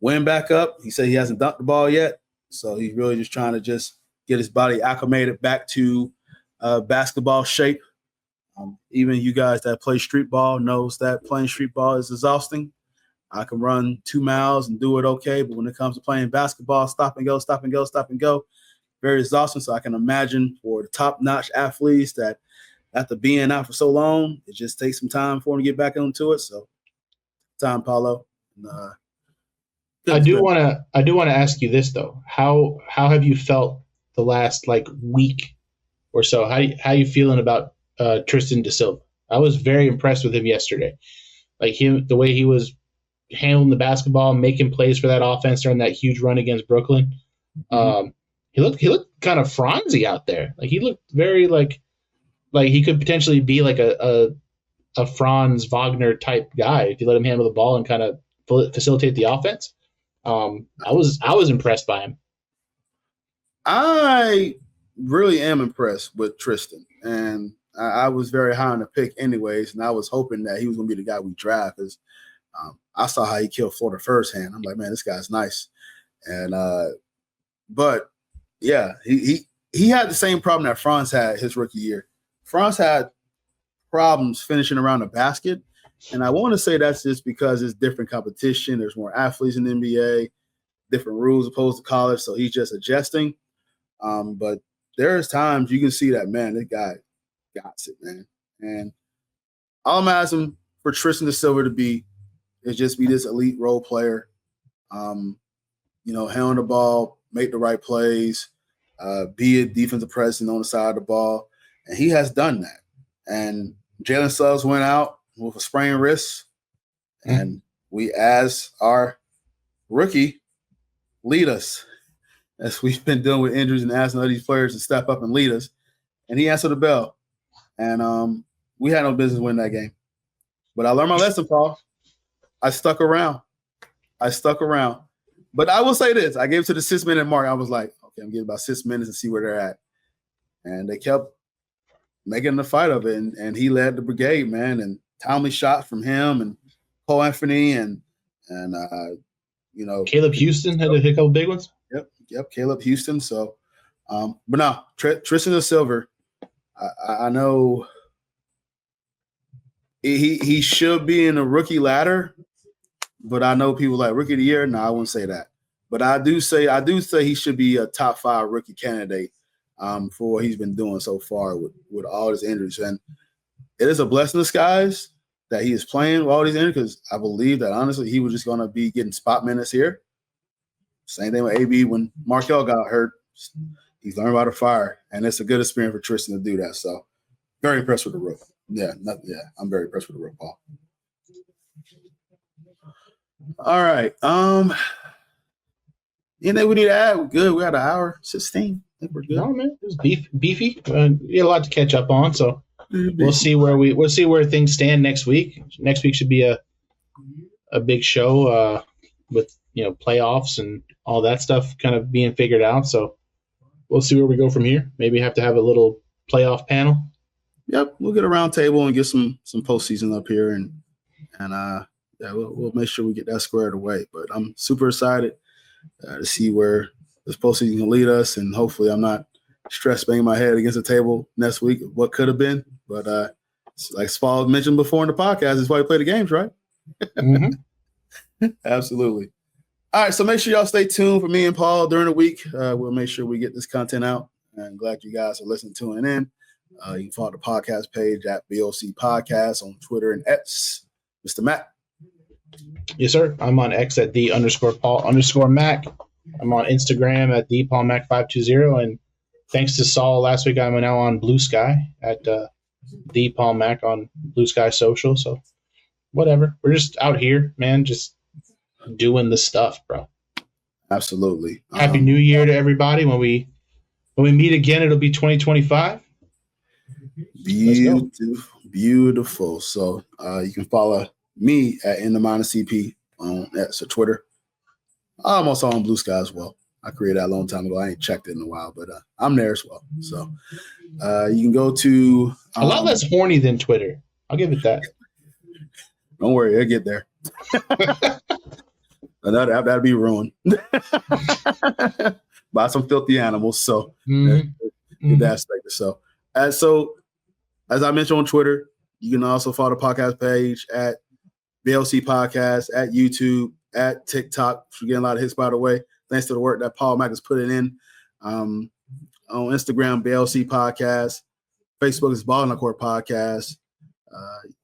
win back up. He said he hasn't dunked the ball yet, so he's really just trying to just get his body acclimated back to basketball shape. Even you guys that play street ball knows that playing street ball is exhausting. I can run 2 miles and do it okay, but when it comes to playing basketball, stop and go, very exhausting. So I can imagine for the top-notch athletes that after being out for so long, it just takes some time for them to get back into it. So, time, Paulo. I do want to ask you this though. How have you felt the last week or so? How you feeling about Tristan da Silva? I was very impressed with him yesterday. The way he was handling the basketball, making plays for that offense during that huge run against Brooklyn. Mm-hmm. He looked kind of Franzy out there. He looked very like he could potentially be like a Franz Wagner type guy if you let him handle the ball and kind of facilitate the offense. I was impressed by him. I really am impressed with Tristan, and I was very high on the pick anyways, and I was hoping that he was going to be the guy we draft because I saw how he killed Florida firsthand. I'm like, man, this guy's nice. And but yeah, he had the same problem that Franz had his rookie year. Franz had problems finishing around the basket, and I want to say that's just because it's different competition. There's more athletes in the NBA, different rules opposed to college, so he's just adjusting. But there's times you can see that, man, this guy got it, man. And all I'm asking for Tristan da Silva to be is just be this elite role player, handle the ball, make the right plays, be a defensive presence on the side of the ball. And he has done that. And Jalen Suggs went out with a sprained wrist, and we asked our rookie lead us, as we've been doing with injuries and asking all these players to step up and lead us. And he answered the bell. And we had no business winning that game. But I learned my lesson, Paul. I stuck around. But I will say this. I gave it to the 6-minute mark. I was like, okay, I'm getting about 6 minutes and see where they're at. And they kept making the fight of it. And he led the brigade, man. And timely shot from him and Cole Anthony and Caleb Houston had a couple big ones. Yep, Caleb Houston. So, but no, Tristan da Silva, I know he should be in the rookie ladder, but I know people like rookie of the year. No, I wouldn't say that. But I do say he should be a top 5 rookie candidate for what he's been doing so far with all his injuries. And it is a blessing in disguise that he is playing with all these injuries because I believe that honestly he was just going to be getting spot minutes here. Same thing with AB when Markelle got hurt. He's learned about the fire, and it's a good experience for Tristan to do that. So very impressed with the rookie. I'm very impressed with the rookie, Paul. All right. Anything we need to add? We're good. We got an hour 16. I think we're good. No, man, it was beefy. We had a lot to catch up on, so we'll see where things stand next week. Next week should be a big show with playoffs and all that stuff kind of being figured out. So we'll see where we go from here. Maybe have to have a little playoff panel. Yep, we'll get a round table and get some postseason up here, and we'll make sure we get that squared away. But I'm super excited to see where this postseason can lead us, and hopefully I'm not stressed banging my head against the table next week. What could have been, but like Paul mentioned before in the podcast, is why we play the games, right? Mm-hmm. Absolutely. All right, so make sure y'all stay tuned for me and Paul during the week. We'll make sure we get this content out. I'm glad you guys are listening, tuning in. You can follow the podcast page at BOC Podcast on Twitter and X. Mr. Matt. Yes, sir. I'm on X at _Paul_Mac. I'm on Instagram at ThePaulMac520. And thanks to Saul last week, I'm now on Blue Sky at ThePaulMac on Blue Sky Social. So whatever. We're just out here, man, just doing the stuff, bro. Absolutely. Happy New Year to everybody. When we meet again, it'll be 2025. Beautiful. So you can follow me at _CP on X or Twitter. I'm also on Blue Sky as well. I created that a long time ago. I ain't checked it in a while, but I'm there as well. So you can go to a lot less horny than Twitter. I'll give it that. Don't worry, it'll get there. That'd be ruined by some filthy animals. So get that aspect. So as I mentioned on Twitter, you can also follow the podcast page at BLC Podcast, at YouTube, at TikTok. We're getting a lot of hits, by the way, thanks to the work that Paul Mack is putting in. On Instagram, BLC Podcast. Facebook is Ball in the Court Podcast.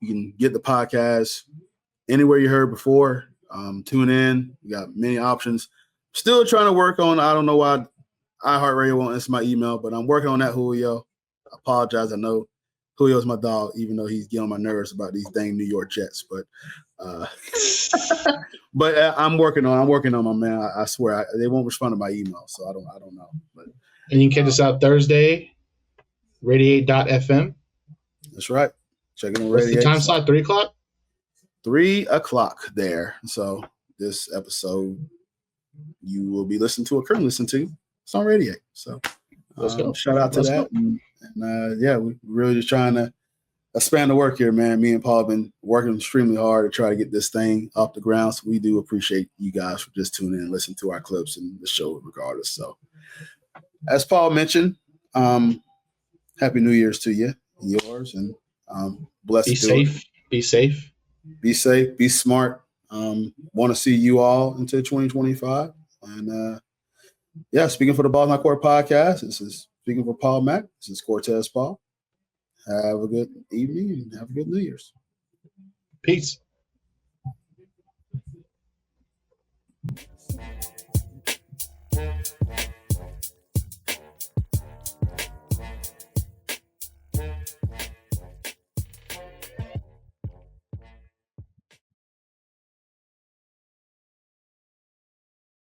You can get the podcast anywhere you heard before. Tune in. We got many options. Still trying to work on, I don't know why iHeartRadio won't answer my email, but I'm working on that, Julio. I apologize. I know Julio's my dog, even though he's getting on my nerves about these dang New York Jets. But I'm working on my man. I swear they won't respond to my email, so I don't know. But and you can catch us out Thursday, radiate.fm. That's right. Check it on What's Radiate. the time slot? 3 o'clock? 3 o'clock there. So this episode you will be listening to or currently listening to. It's on Radiate. So let's go. Shout out to that. And we're really just trying to expand the work here, man. Me and Paul have been working extremely hard to try to get this thing off the ground. So we do appreciate you guys for just tuning in and listening to our clips and the show regardless. So as Paul mentioned, Happy New Year's to you and yours, and blessed. Be safe. Be safe. Be safe. Be smart. Want to see you all into 2025. And speaking for the Ball Not Court Podcast, this is speaking for Paul Mack. This is Cortez Paul. Have a good evening and have a good New Year's. Peace.